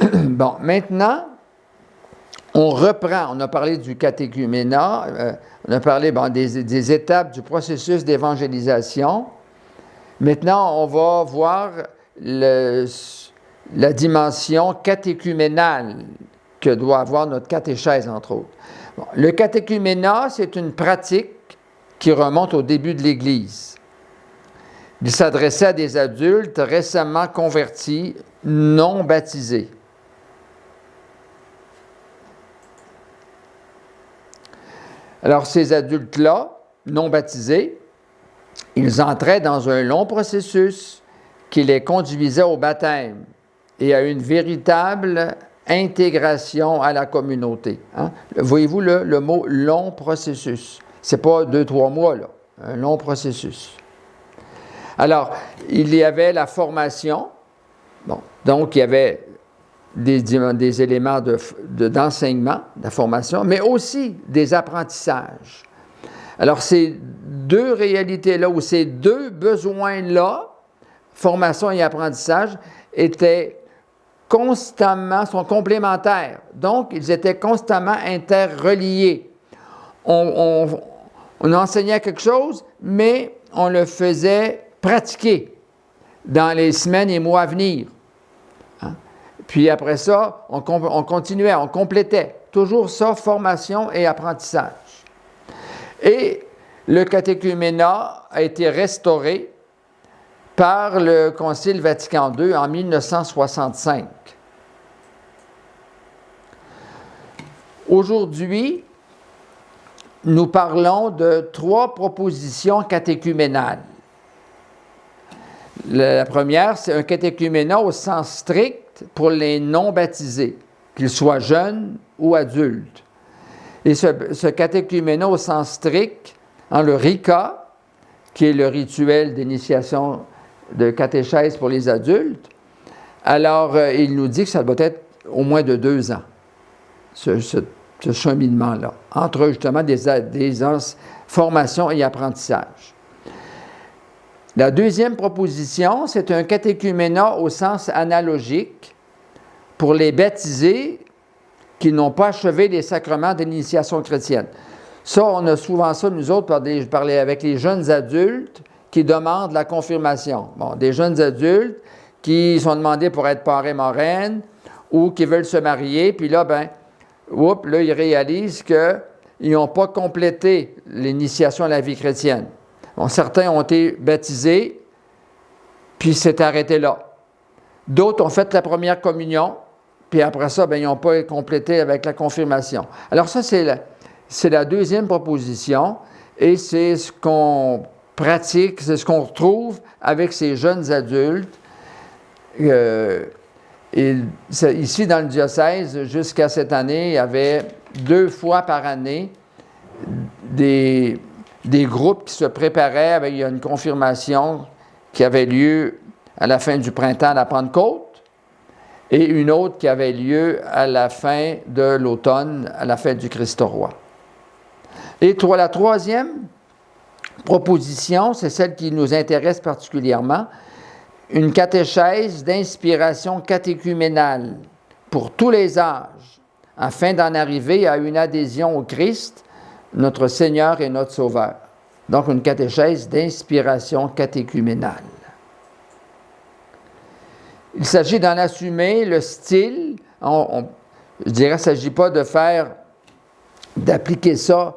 Bon, maintenant, on reprend. On a parlé du catéchuménat, on a parlé des étapes du processus d'évangélisation. Maintenant, on va voir la dimension catéchuménale que doit avoir notre catéchèse, entre autres. Bon, le catéchuménat, c'est une pratique qui remonte au début de l'Église. Il s'adressait à des adultes récemment convertis, non baptisés. Alors, ces adultes-là, non baptisés, ils entraient dans un long processus qui les conduisait au baptême et à une véritable intégration à la communauté. Hein? Voyez-vous le mot « long processus ». Ce n'est pas 2-3 mois, là, un long processus. Alors, il y avait la formation, donc il y avait des éléments d'enseignement, de la formation, mais aussi des apprentissages. Alors, ces 2 réalités-là, ou ces 2 besoins-là, formation et apprentissage, sont complémentaires. Donc, ils étaient constamment interreliés. On enseignait quelque chose, mais on le faisait pratiquer dans les semaines et mois à venir. Hein? Puis après ça, on continuait, on complétait. Toujours ça, formation et apprentissage. Et le catéchuménat a été restauré par le Concile Vatican II en 1965. Aujourd'hui, nous parlons de 3 propositions catéchuménales. La première, c'est un catéchuménat au sens strict pour les non-baptisés, qu'ils soient jeunes ou adultes. Et ce catéchuménat au sens strict, le RICA, qui est le rituel d'initiation de catéchèse pour les adultes, alors il nous dit que ça doit être au moins de 2 ans, ce cheminement-là, entre justement des formations et apprentissages. La deuxième proposition, c'est un catéchuménat au sens analogique pour les baptisés qui n'ont pas achevé les sacrements d'initiation chrétienne. Ça, on a souvent ça, nous autres, parler avec les jeunes adultes qui demandent la confirmation. Bon, des jeunes adultes qui sont demandés pour être parrain-marraine ou qui veulent se marier, puis là, là, ils réalisent qu'ils n'ont pas complété l'initiation à la vie chrétienne. Bon, certains ont été baptisés, puis c'est arrêté là. D'autres ont fait la première communion, puis après ça, ils n'ont pas complété avec la confirmation. Alors ça, c'est la deuxième proposition, et c'est ce qu'on pratique, c'est ce qu'on retrouve avec ces jeunes adultes. Ici, dans le diocèse, jusqu'à cette année, il y avait 2 fois par année des groupes qui se préparaient avec une confirmation qui avait lieu à la fin du printemps à la Pentecôte et une autre qui avait lieu à la fin de l'automne, à la fête du Christ roi. Et la troisième proposition, c'est celle qui nous intéresse particulièrement, une catéchèse d'inspiration catéchuménale pour tous les âges, afin d'en arriver à une adhésion au Christ, notre Seigneur et notre Sauveur. Donc, une catéchèse d'inspiration catéchuménale. Il s'agit d'en assumer le style. Je dirais, il ne s'agit pas d'appliquer ça,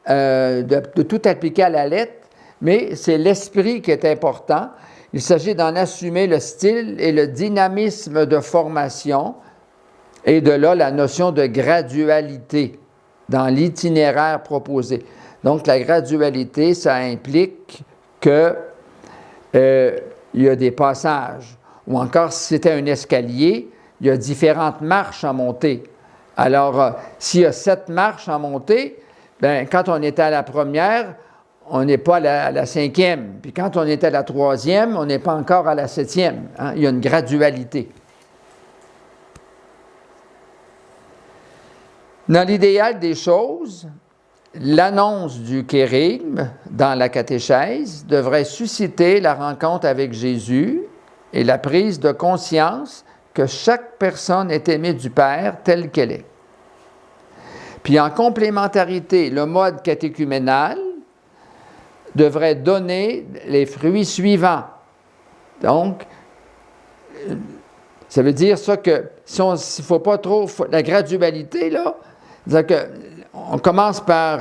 de tout appliquer à la lettre, mais c'est l'esprit qui est important. Il s'agit d'en assumer le style et le dynamisme de formation, et de là la notion de gradualité dans l'itinéraire proposé. Donc, la gradualité, ça implique qu'il y a des passages. Ou encore, si c'était un escalier, il y a différentes marches à monter. Alors, s'il y a 7 marches à monter, quand on était à la première, on n'est pas à la 5e. Puis quand on est à la 3e, on n'est pas encore à la 7e. Hein? Il y a une gradualité. Dans l'idéal des choses, l'annonce du kérygme dans la catéchèse devrait susciter la rencontre avec Jésus et la prise de conscience que chaque personne est aimée du Père telle qu'elle est. Puis en complémentarité, le mode catéchuménal devrait donner les fruits suivants. Donc, ça veut dire ça que s'il ne faut pas trop... La gradualité, là, c'est-à-dire qu'on commence par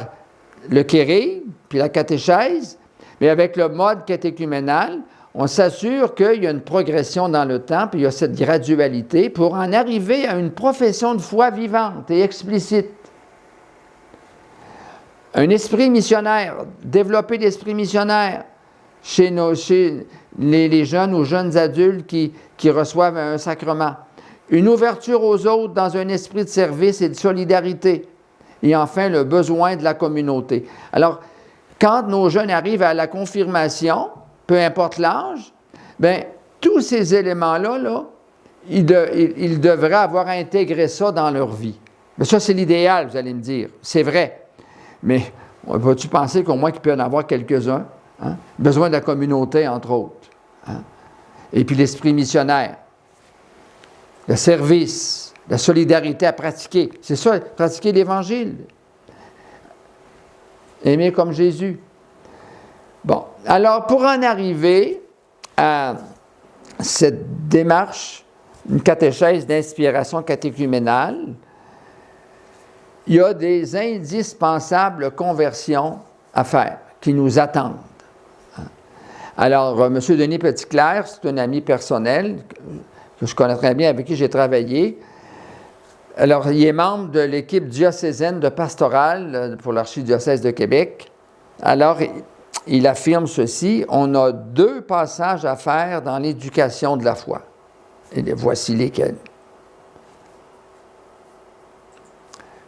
le kérygme, puis la catéchèse, mais avec le mode catéchuménal, on s'assure qu'il y a une progression dans le temps, puis il y a cette gradualité pour en arriver à une profession de foi vivante et explicite. Un esprit missionnaire, développer l'esprit missionnaire chez les jeunes ou jeunes adultes qui reçoivent un sacrement. Une ouverture aux autres dans un esprit de service et de solidarité. Et enfin, le besoin de la communauté. Alors, quand nos jeunes arrivent à la confirmation, peu importe l'âge, tous ces éléments-là, ils devraient avoir intégré ça dans leur vie. Mais ça, c'est l'idéal, vous allez me dire. C'est vrai. Mais vas-tu penser qu'au moins qu'il peut y en avoir quelques-uns? Hein? Besoin de la communauté, entre autres. Hein? Et puis l'esprit missionnaire. Le service, la solidarité à pratiquer. C'est ça, pratiquer l'Évangile. Aimer comme Jésus. Bon, alors pour en arriver à cette démarche, une catéchèse d'inspiration catéchuménale, il y a des indispensables conversions à faire qui nous attendent. Alors, M. Denis Petitclerc, c'est un ami personnel que je connais très bien, avec qui j'ai travaillé. Alors, il est membre de l'équipe diocésaine de pastorale pour l'archidiocèse de Québec. Alors, il affirme ceci: on a 2 passages à faire dans l'éducation de la foi. Et voici lesquels.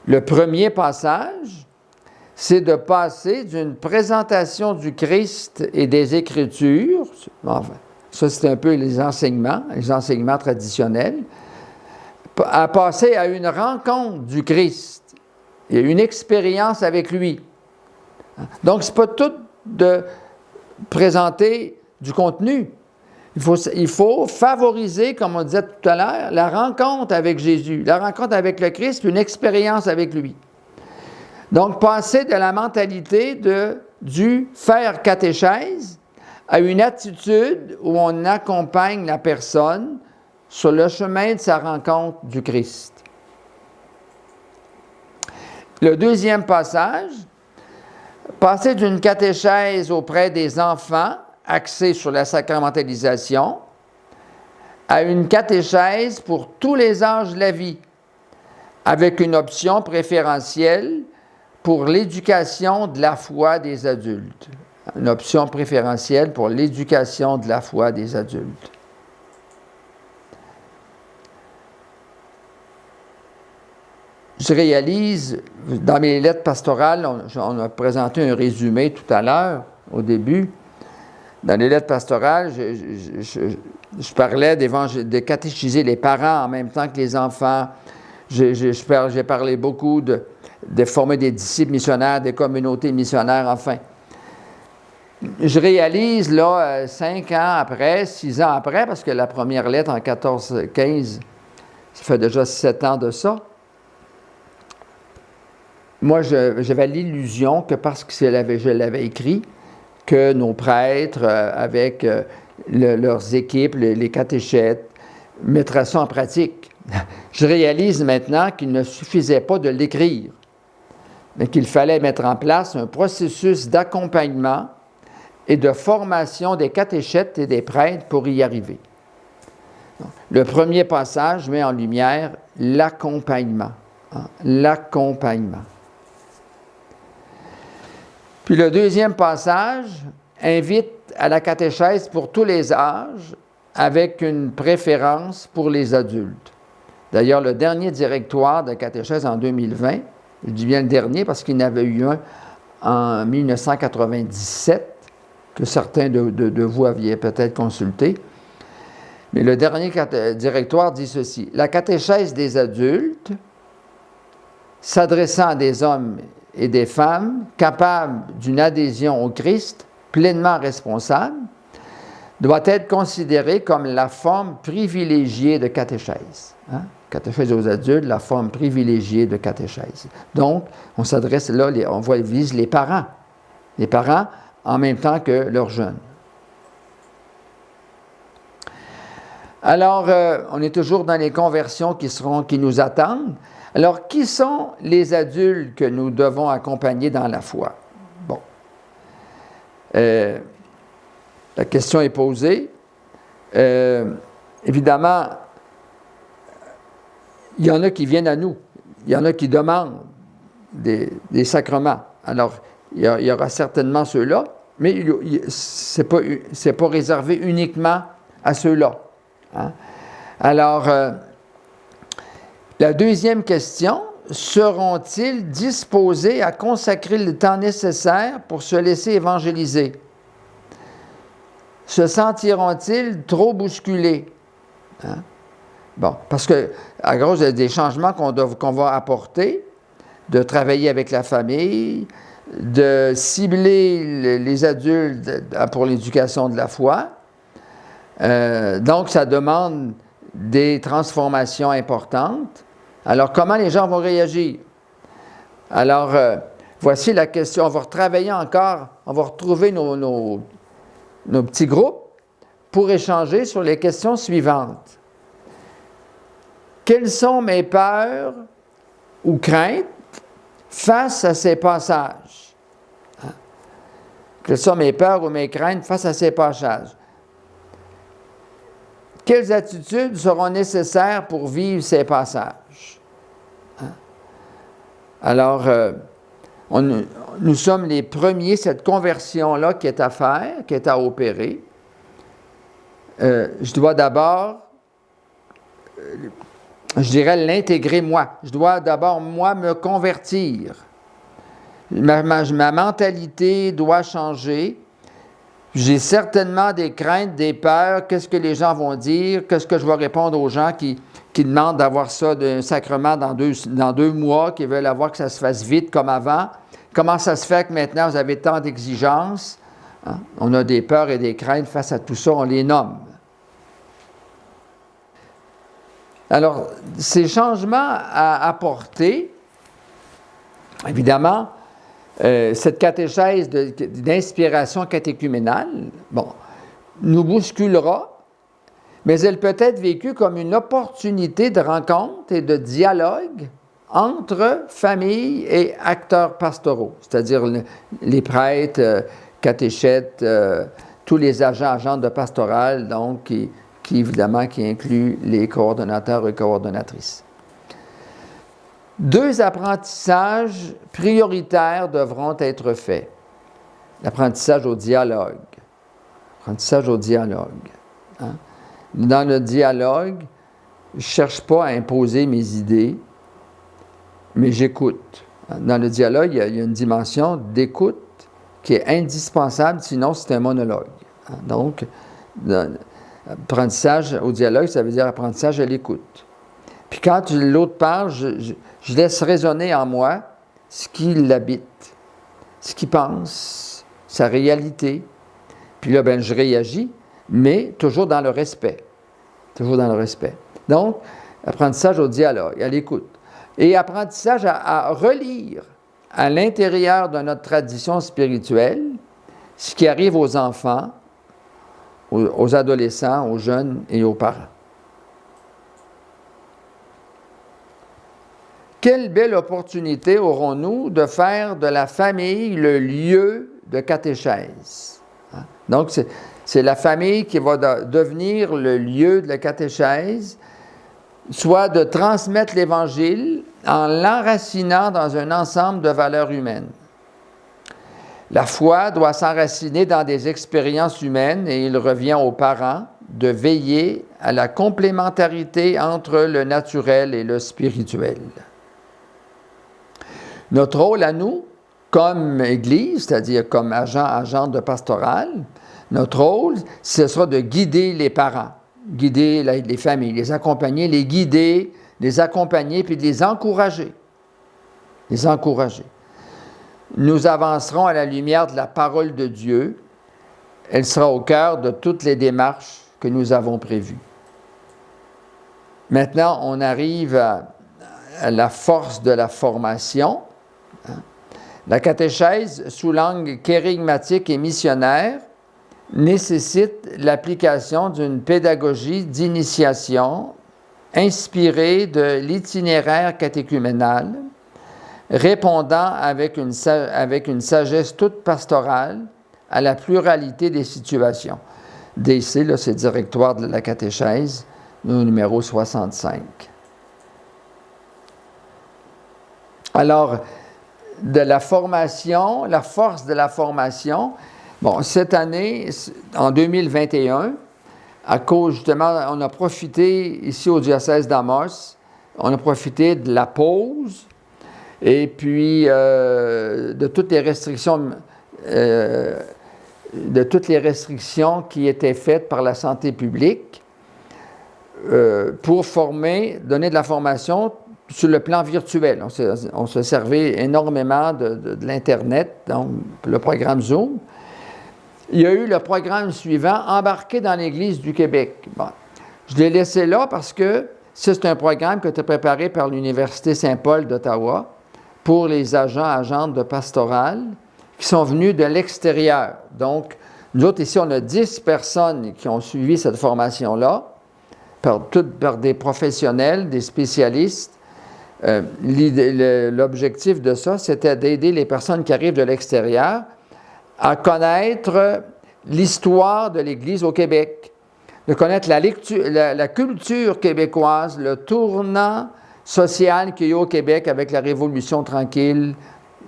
Le premier passage, c'est de passer d'une présentation du Christ et des Écritures, enfin, ça c'est un peu les enseignements traditionnels, à passer à une rencontre du Christ et une expérience avec lui. Donc, ce n'est pas tout de présenter du contenu. Il faut favoriser, comme on disait tout à l'heure, la rencontre avec Jésus, la rencontre avec le Christ, une expérience avec lui. Donc, passer de la mentalité du faire catéchèse à une attitude où on accompagne la personne sur le chemin de sa rencontre du Christ. Le deuxième passage, passer d'une catéchèse auprès des enfants axée sur la sacramentalisation à une catéchèse pour tous les âges de la vie, avec une option préférentielle pour l'éducation de la foi des adultes. Une option préférentielle pour l'éducation de la foi des adultes. Je réalise, dans mes lettres pastorales, on a présenté un résumé tout à l'heure, au début. Dans les lettres pastorales, je parlais de catéchiser les parents en même temps que les enfants. J'ai parlé beaucoup de former des disciples missionnaires, des communautés missionnaires, enfin. Je réalise, là, 5 ans après, 6 ans après, parce que la première lettre en 14-15, ça fait déjà 7 ans de ça. Moi, j'avais l'illusion que parce que je l'avais écrit, que nos prêtres, avec leurs équipes, les catéchètes, mettraient ça en pratique. Je réalise maintenant qu'il ne suffisait pas de l'écrire, mais qu'il fallait mettre en place un processus d'accompagnement et de formation des catéchètes et des prêtres pour y arriver. Le premier passage met en lumière l'accompagnement. L'accompagnement. Puis le deuxième passage invite à la catéchèse pour tous les âges avec une préférence pour les adultes. D'ailleurs, le dernier directoire de catéchèse en 2020, je dis bien le dernier parce qu'il y en avait eu un en 1997, que certains de vous aviez peut-être consulté. Mais le dernier directoire dit ceci: la catéchèse des adultes, s'adressant à des hommes et des femmes capables d'une adhésion au Christ, pleinement responsables, doit être considérée comme la forme privilégiée de catéchèse. Catéchèse aux adultes, la forme privilégiée de catéchèse. Donc, on s'adresse là, on vise les parents en même temps que leurs jeunes. Alors, on est toujours dans les conversions qui nous attendent. Alors, qui sont les adultes que nous devons accompagner dans la foi? Bon. La question est posée. Évidemment, il y en a qui viennent à nous. Il y en a qui demandent des sacrements. Alors, il y aura certainement ceux-là, mais ce n'est pas réservé uniquement à ceux-là. Alors, la deuxième question, seront-ils disposés à consacrer le temps nécessaire pour se laisser évangéliser? Se sentiront-ils trop bousculés? Bon, parce que, à cause des changements qu'on va apporter, de travailler avec la famille, de cibler les adultes pour l'éducation de la foi, donc ça demande des transformations importantes. Alors, comment les gens vont réagir? Alors, voici la question. On va retravailler encore, on va retrouver nos petits groupes pour échanger sur les questions suivantes. Quelles sont mes peurs ou craintes face à ces passages? Quelles sont mes peurs ou mes craintes face à ces passages? Quelles attitudes seront nécessaires pour vivre ces passages? Alors, nous sommes les premiers, cette conversion-là qui est à faire, qui est à opérer. Je dois d'abord, je dirais, l'intégrer moi. Je dois d'abord, moi, me convertir. Ma mentalité doit changer. J'ai certainement des craintes, des peurs. Qu'est-ce que les gens vont dire? Qu'est-ce que je vais répondre aux gens qui demandent d'avoir ça d'un sacrement dans 2 mois, qui veulent avoir que ça se fasse vite comme avant? Comment ça se fait que maintenant vous avez tant d'exigences? On a des peurs et des craintes face à tout ça, on les nomme. Alors, ces changements à apporter, évidemment, cette catéchèse d'inspiration catéchuménale, bon, nous bousculera, mais elle peut être vécue comme une opportunité de rencontre et de dialogue entre familles et acteurs pastoraux, c'est-à-dire les prêtres, catéchètes, tous les agents de pastoral, donc qui évidemment qui incluent les coordonnateurs et coordonnatrices. 2 apprentissages prioritaires devront être faits. L'apprentissage au dialogue. Apprentissage au dialogue. Hein? Dans le dialogue, je ne cherche pas à imposer mes idées, mais j'écoute. Dans le dialogue, il y a une dimension d'écoute qui est indispensable, sinon c'est un monologue. Donc, apprentissage au dialogue, ça veut dire apprentissage à l'écoute. Puis quand l'autre parle, je laisse résonner en moi ce qui l'habite, ce qu'il pense, sa réalité. Puis là, je réagis, mais toujours dans le respect. Toujours dans le respect. Donc, apprentissage au dialogue, à l'écoute. Et apprentissage à relire à l'intérieur de notre tradition spirituelle ce qui arrive aux enfants, aux adolescents, aux jeunes et aux parents. Quelle belle opportunité aurons-nous de faire de la famille le lieu de catéchèse. Donc, c'est la famille qui va devenir le lieu de la catéchèse, soit de transmettre l'Évangile en l'enracinant dans un ensemble de valeurs humaines. La foi doit s'enraciner dans des expériences humaines et il revient aux parents de veiller à la complémentarité entre le naturel et le spirituel. Notre rôle à nous, comme Église, c'est-à-dire comme agent de pastoral, notre rôle, ce sera de guider les parents, guider les familles, les accompagner, les guider, les accompagner, puis de les encourager. Les encourager. Nous avancerons à la lumière de la parole de Dieu. Elle sera au cœur de toutes les démarches que nous avons prévues. Maintenant, on arrive à la force de la formation. La catéchèse, sous l'angle kérygmatique et missionnaire, nécessite l'application d'une pédagogie d'initiation inspirée de l'itinéraire catéchuménal, répondant avec une sagesse toute pastorale à la pluralité des situations. DC, là, c'est le directoire de la catéchèse, numéro 65. Alors, de la formation, la force de la formation, bon, cette année, en 2021, à cause justement, on a profité ici au diocèse d'Amos, on a profité de la pause et puis de toutes les restrictions qui étaient faites par la santé publique pour donner de la formation sur le plan virtuel. On se servait énormément de l'Internet, donc le programme Zoom. Il y a eu le programme suivant, Embarquer dans l'Église du Québec. Bon, je l'ai laissé là parce que c'est un programme qui a été préparé par l'Université Saint-Paul d'Ottawa pour les agents de pastoral qui sont venus de l'extérieur. Donc, nous autres, ici, on a 10 personnes qui ont suivi cette formation-là, par des professionnels, des spécialistes. L'objectif de ça, c'était d'aider les personnes qui arrivent de l'extérieur à connaître l'histoire de l'Église au Québec, de connaître la culture québécoise, le tournant social qu'il y a eu au Québec avec la Révolution tranquille,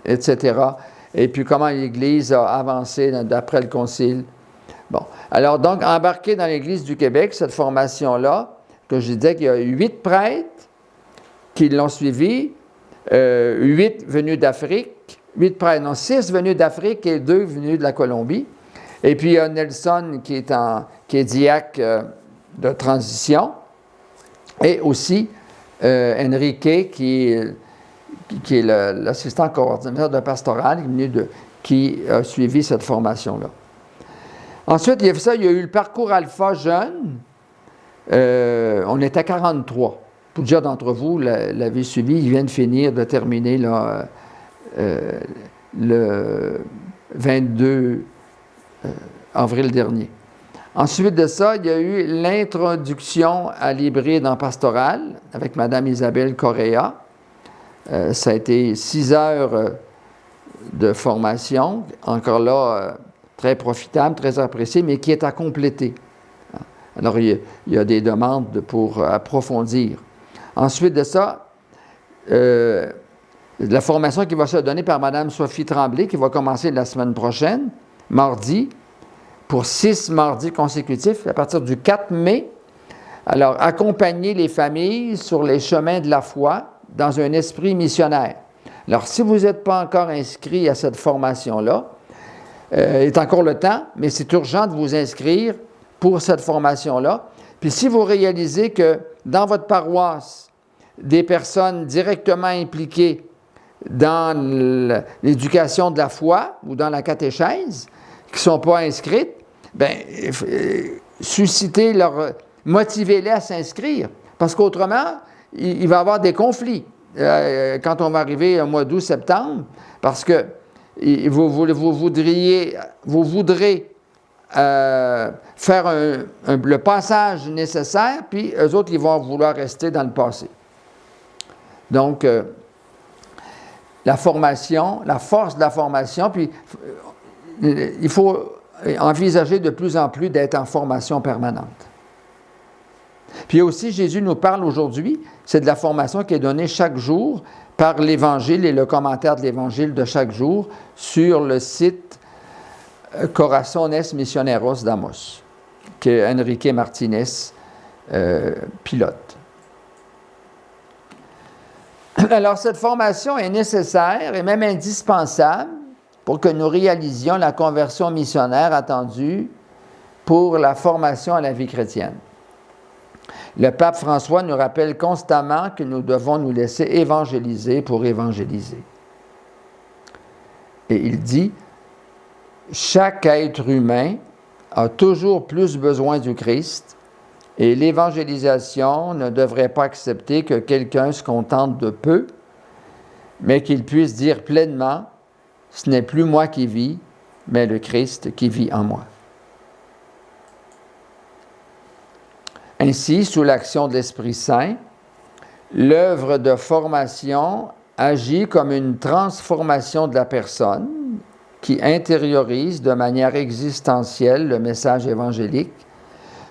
etc. Et puis comment l'Église a avancé d'après le Concile. Bon, alors donc, embarquer dans l'Église du Québec, cette formation-là, que je disais qu'il y a 8 prêtres qui l'ont suivi, 8 venus d'Afrique, 6 venus d'Afrique et 2 venus de la Colombie. Et puis il y a Nelson qui est diacre de transition, et aussi Enrique qui est l'assistant coordinateur de pastoral qui a suivi cette formation-là. Ensuite, il y a eu le parcours Alpha jeune. On était à 43. Plusieurs d'entre vous l'avaient suivi. Ils viennent de terminer là, le 22 avril dernier. Ensuite de ça, il y a eu l'introduction à l'hybride en pastoral avec Mme Isabelle Correa. Ça a été 6 heures de formation, encore là, très profitable, très apprécié, mais qui est à compléter. Alors, il y a des demandes pour approfondir. Ensuite de ça, la formation qui va se donner par Mme Sophie Tremblay, qui va commencer la semaine prochaine, mardi, pour 6 mardis consécutifs, à partir du 4 mai. Alors, accompagner les familles sur les chemins de la foi dans un esprit missionnaire. Alors, si vous n'êtes pas encore inscrit à cette formation-là, il est encore le temps, mais c'est urgent de vous inscrire pour cette formation-là. Puis si vous réalisez que dans votre paroisse, des personnes directement impliquées dans l'éducation de la foi ou dans la catéchèse, qui ne sont pas inscrites, bien, motivez-les à s'inscrire. Parce qu'autrement, il va y avoir des conflits quand on va arriver au mois d'août, septembre, parce que vous voudrez faire le passage nécessaire, puis eux autres, ils vont vouloir rester dans le passé. Donc, la formation, la force de la formation, puis il faut envisager de plus en plus d'être en formation permanente. Puis aussi, Jésus nous parle aujourd'hui, c'est de la formation qui est donnée chaque jour par l'Évangile et le commentaire de l'Évangile de chaque jour sur le site Corazones Misioneros d'Amos, que Enrique Martinez pilote. Alors, cette formation est nécessaire et même indispensable pour que nous réalisions la conversion missionnaire attendue pour la formation à la vie chrétienne. Le pape François nous rappelle constamment que nous devons nous laisser évangéliser pour évangéliser. Et il dit, chaque être humain a toujours plus besoin du Christ et l'évangélisation ne devrait pas accepter que quelqu'un se contente de peu, mais qu'il puisse dire pleinement, ce n'est plus moi qui vis, mais le Christ qui vit en moi. Ainsi, sous l'action de l'Esprit Saint, l'œuvre de formation agit comme une transformation de la personne qui intériorise de manière existentielle le message évangélique,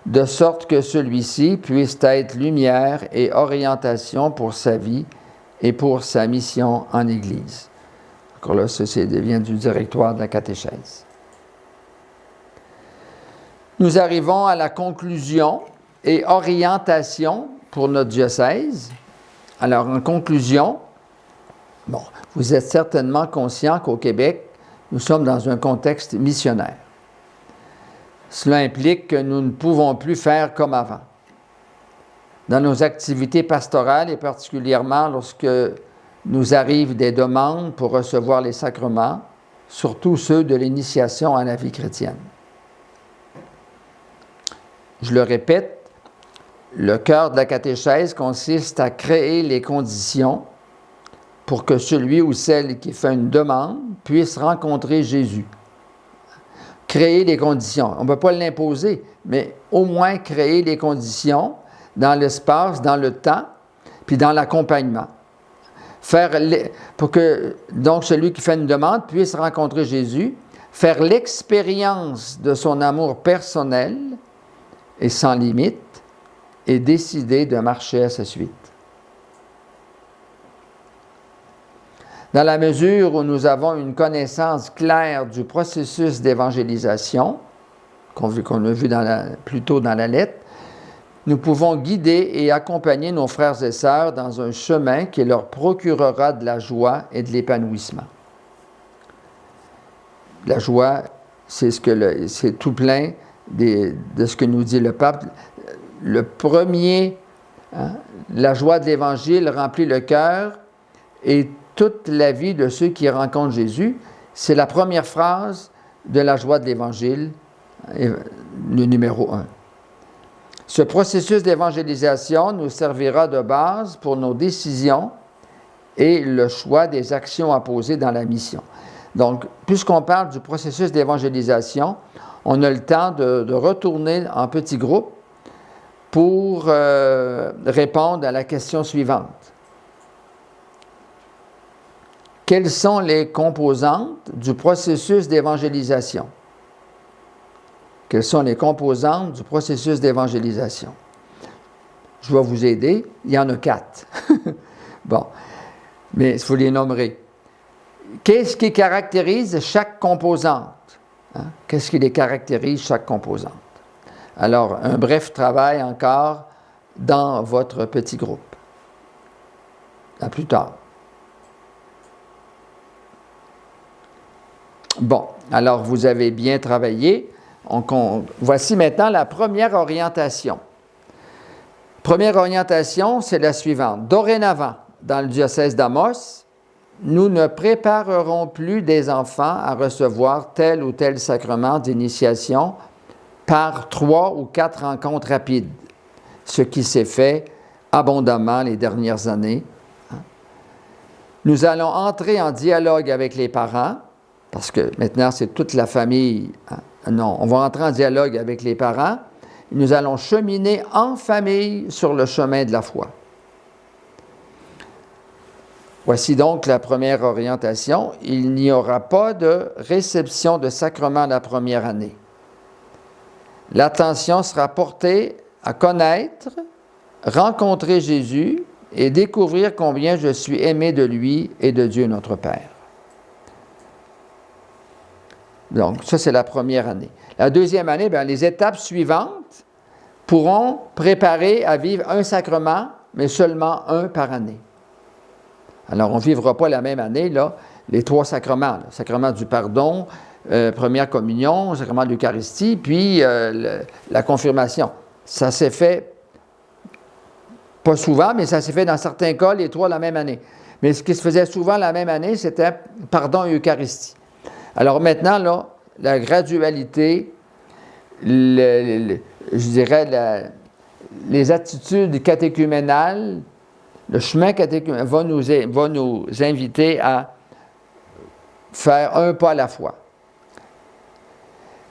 de sorte que celui-ci puisse être lumière et orientation pour sa vie et pour sa mission en Église. Encore là, ça vient du directoire de la catéchèse. Nous arrivons à la conclusion et orientation pour notre diocèse. Alors, en conclusion, vous êtes certainement conscient qu'au Québec, nous sommes dans un contexte missionnaire. Cela implique que nous ne pouvons plus faire comme avant. Dans nos activités pastorales et particulièrement lorsque nous arrivent des demandes pour recevoir les sacrements, surtout ceux de l'initiation à la vie chrétienne. Je le répète, le cœur de la catéchèse consiste à créer les conditions pour que celui ou celle qui fait une demande puisse rencontrer Jésus. Créer les conditions. On ne peut pas l'imposer, mais au moins créer les conditions dans l'espace, dans le temps, puis dans l'accompagnement. Pour que donc celui qui fait une demande puisse rencontrer Jésus, faire l'expérience de son amour personnel et sans limite, et décider de marcher à sa suite. Dans la mesure où nous avons une connaissance claire du processus d'évangélisation, qu'on a vu plus tôt dans la lettre, nous pouvons guider et accompagner nos frères et sœurs dans un chemin qui leur procurera de la joie et de l'épanouissement. La joie, c'est tout plein de ce que nous dit le pape. Le premier, la joie de l'Évangile remplit le cœur et toute la vie de ceux qui rencontrent Jésus. C'est la première phrase de la joie de l'Évangile, le numéro 1. Ce processus d'évangélisation nous servira de base pour nos décisions et le choix des actions à poser dans la mission. Donc, puisqu'on parle du processus d'évangélisation, on a le temps de retourner en petits groupes pour répondre à la question suivante. Quelles sont les composantes du processus d'évangélisation? Quelles sont les composantes du processus d'évangélisation? Je vais vous aider. Il y en a 4. Bon, mais il faut les nommer. Qu'est-ce qui caractérise chaque composante? Hein? Qu'est-ce qui les caractérise, chaque composante? Alors, un bref travail encore dans votre petit groupe. À plus tard. Bon, alors vous avez bien travaillé. Voici maintenant la première orientation. Première orientation, c'est la suivante. Dorénavant, dans le diocèse d'Amos, nous ne préparerons plus des enfants à recevoir tel ou tel sacrement d'initiation par 3 ou 4 rencontres rapides, ce qui s'est fait abondamment les dernières années. Nous allons entrer en dialogue avec les parents, parce que maintenant c'est toute la famille. Non, on va entrer en dialogue avec les parents. Nous allons cheminer en famille sur le chemin de la foi. Voici donc la première orientation. Il n'y aura pas de réception de sacrement la première année. L'attention sera portée à connaître, rencontrer Jésus et découvrir combien je suis aimé de lui et de Dieu notre Père. Donc, ça, c'est la première année. La deuxième année, bien, les étapes suivantes pourront préparer à vivre un sacrement, mais seulement un par année. Alors, on ne vivra pas la même année, là, les 3 sacrements. Le sacrement du pardon, première communion, le sacrement de l'Eucharistie, puis la confirmation. Ça s'est fait, pas souvent, mais ça s'est fait dans certains cas, les 3 la même année. Mais ce qui se faisait souvent la même année, c'était pardon et Eucharistie. Alors maintenant, là, la gradualité, je dirais, les attitudes catéchuménales, le chemin catéchuménal va nous inviter à faire un pas à la fois.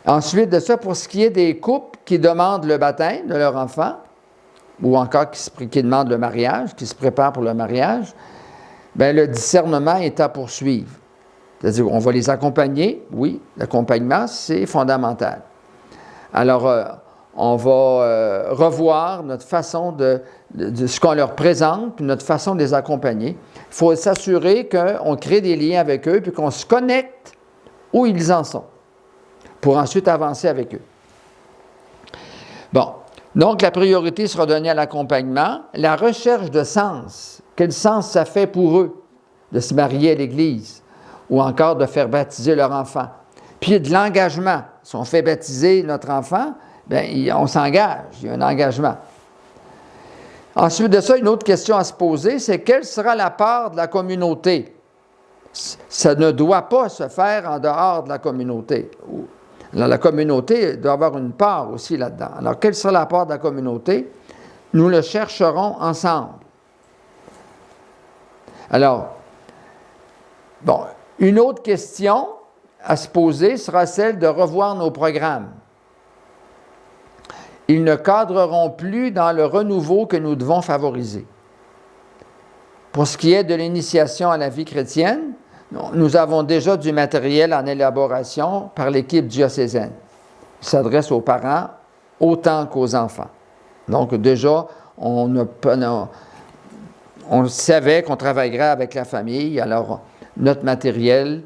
Ensuite de ça, pour ce qui est des couples qui demandent le baptême de leur enfant, ou encore qui demandent le mariage, qui se préparent pour le mariage, bien, le discernement est à poursuivre. C'est-à-dire qu'on va les accompagner, oui, l'accompagnement, c'est fondamental. Alors, on va revoir notre façon de ce qu'on leur présente, puis notre façon de les accompagner. Il faut s'assurer qu'on crée des liens avec eux, puis qu'on se connecte où ils en sont, pour ensuite avancer avec eux. Bon, donc la priorité sera donnée à l'accompagnement, la recherche de sens. Quel sens ça fait pour eux de se marier à l'Église, ou encore de faire baptiser leur enfant. Puis de l'engagement. Si on fait baptiser notre enfant, bien, on s'engage, il y a un engagement. Ensuite de ça, une autre question à se poser, c'est quelle sera la part de la communauté? Ça ne doit pas se faire en dehors de la communauté. Alors, la communauté doit avoir une part aussi là-dedans. Alors, quelle sera la part de la communauté? Nous le chercherons ensemble. Alors, bon, une autre question à se poser sera celle de revoir nos programmes. Ils ne cadreront plus dans le renouveau que nous devons favoriser. Pour ce qui est de l'initiation à la vie chrétienne, nous avons déjà du matériel en élaboration par l'équipe diocésaine. Il s'adresse aux parents autant qu'aux enfants. Donc déjà, on savait qu'on travaillerait avec la famille, alors notre matériel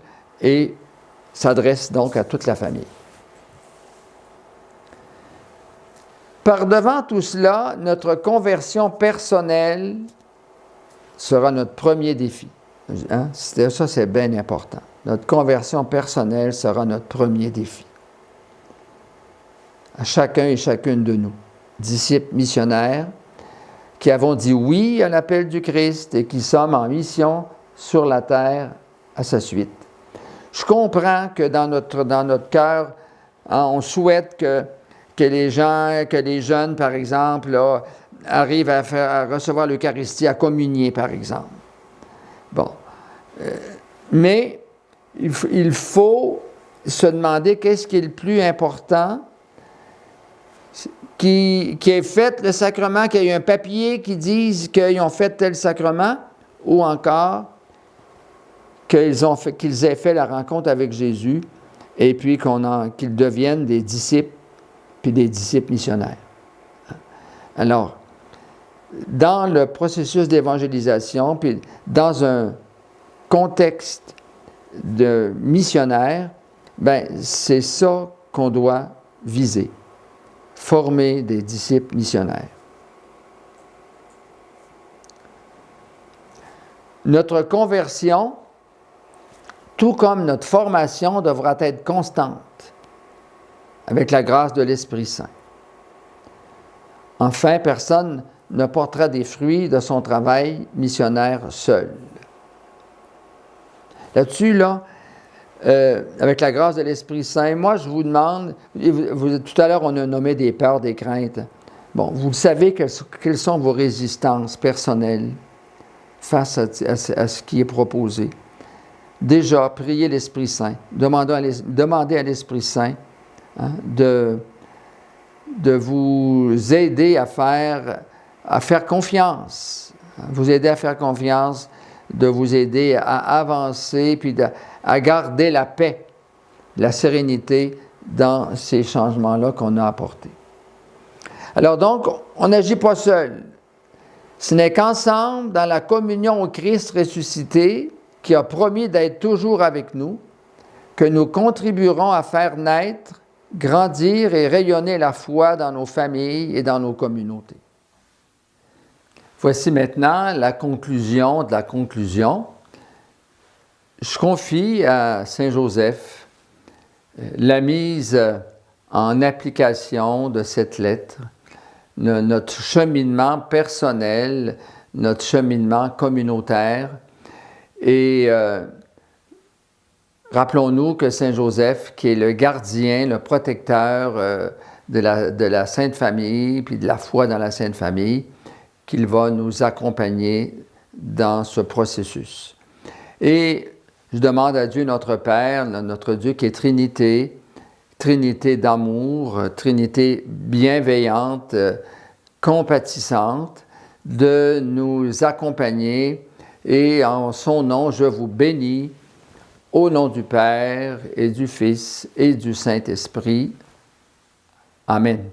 s'adresse donc à toute la famille. Par-devant tout cela, notre conversion personnelle sera notre premier défi. Hein? Ça, c'est bien important. Notre conversion personnelle sera notre premier défi. À chacun et chacune de nous, disciples missionnaires, qui avons dit oui à l'appel du Christ et qui sommes en mission sur la terre à sa suite. Je comprends que dans notre cœur, hein, on souhaite que les jeunes, par exemple, là, arrivent à recevoir l'Eucharistie, à communier, par exemple. Bon. Mais il faut se demander qu'est-ce qui est le plus important, qui ait fait le sacrement, qu'il y ait un papier qui dise qu'ils ont fait tel sacrement, ou encore qu'ils aient fait la rencontre avec Jésus, et puis qu'ils deviennent des disciples, puis des disciples missionnaires. Alors, dans le processus d'évangélisation, puis dans un contexte de missionnaire, ben c'est ça qu'on doit viser, former des disciples missionnaires. Notre conversion, tout comme notre formation, devra être constante avec la grâce de l'Esprit Saint. Enfin, personne ne portera des fruits de son travail missionnaire seul. Là-dessus, avec la grâce de l'Esprit Saint, moi, je vous demande, tout à l'heure, on a nommé des peurs, des craintes. Bon, vous savez quelles sont vos résistances personnelles face à ce qui est proposé. Déjà, priez l'Esprit Saint. Demandez à l'Esprit Saint de vous aider à faire confiance, vous aider à faire confiance, de vous aider à avancer, puis à garder la paix, la sérénité dans ces changements-là qu'on a apportés. Alors donc, on n'agit pas seul. Ce n'est qu'ensemble, dans la communion au Christ ressuscité, qui a promis d'être toujours avec nous, que nous contribuerons à faire naître, grandir et rayonner la foi dans nos familles et dans nos communautés. Voici maintenant la conclusion de la conclusion. Je confie à Saint Joseph la mise en application de cette lettre, notre cheminement personnel, notre cheminement communautaire. Et rappelons-nous que Saint Joseph, qui est le gardien, le protecteur de la Sainte Famille, puis de la foi dans la Sainte Famille, qu'il va nous accompagner dans ce processus. Et je demande à Dieu notre Père, notre Dieu qui est Trinité, Trinité d'amour, Trinité bienveillante, compatissante, de nous accompagner. Et en son nom, je vous bénis, au nom du Père et du Fils et du Saint-Esprit. Amen.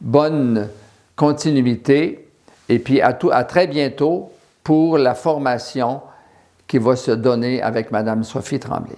Bonne continuité et puis à très bientôt pour la formation qui va se donner avec Mme Sophie Tremblay.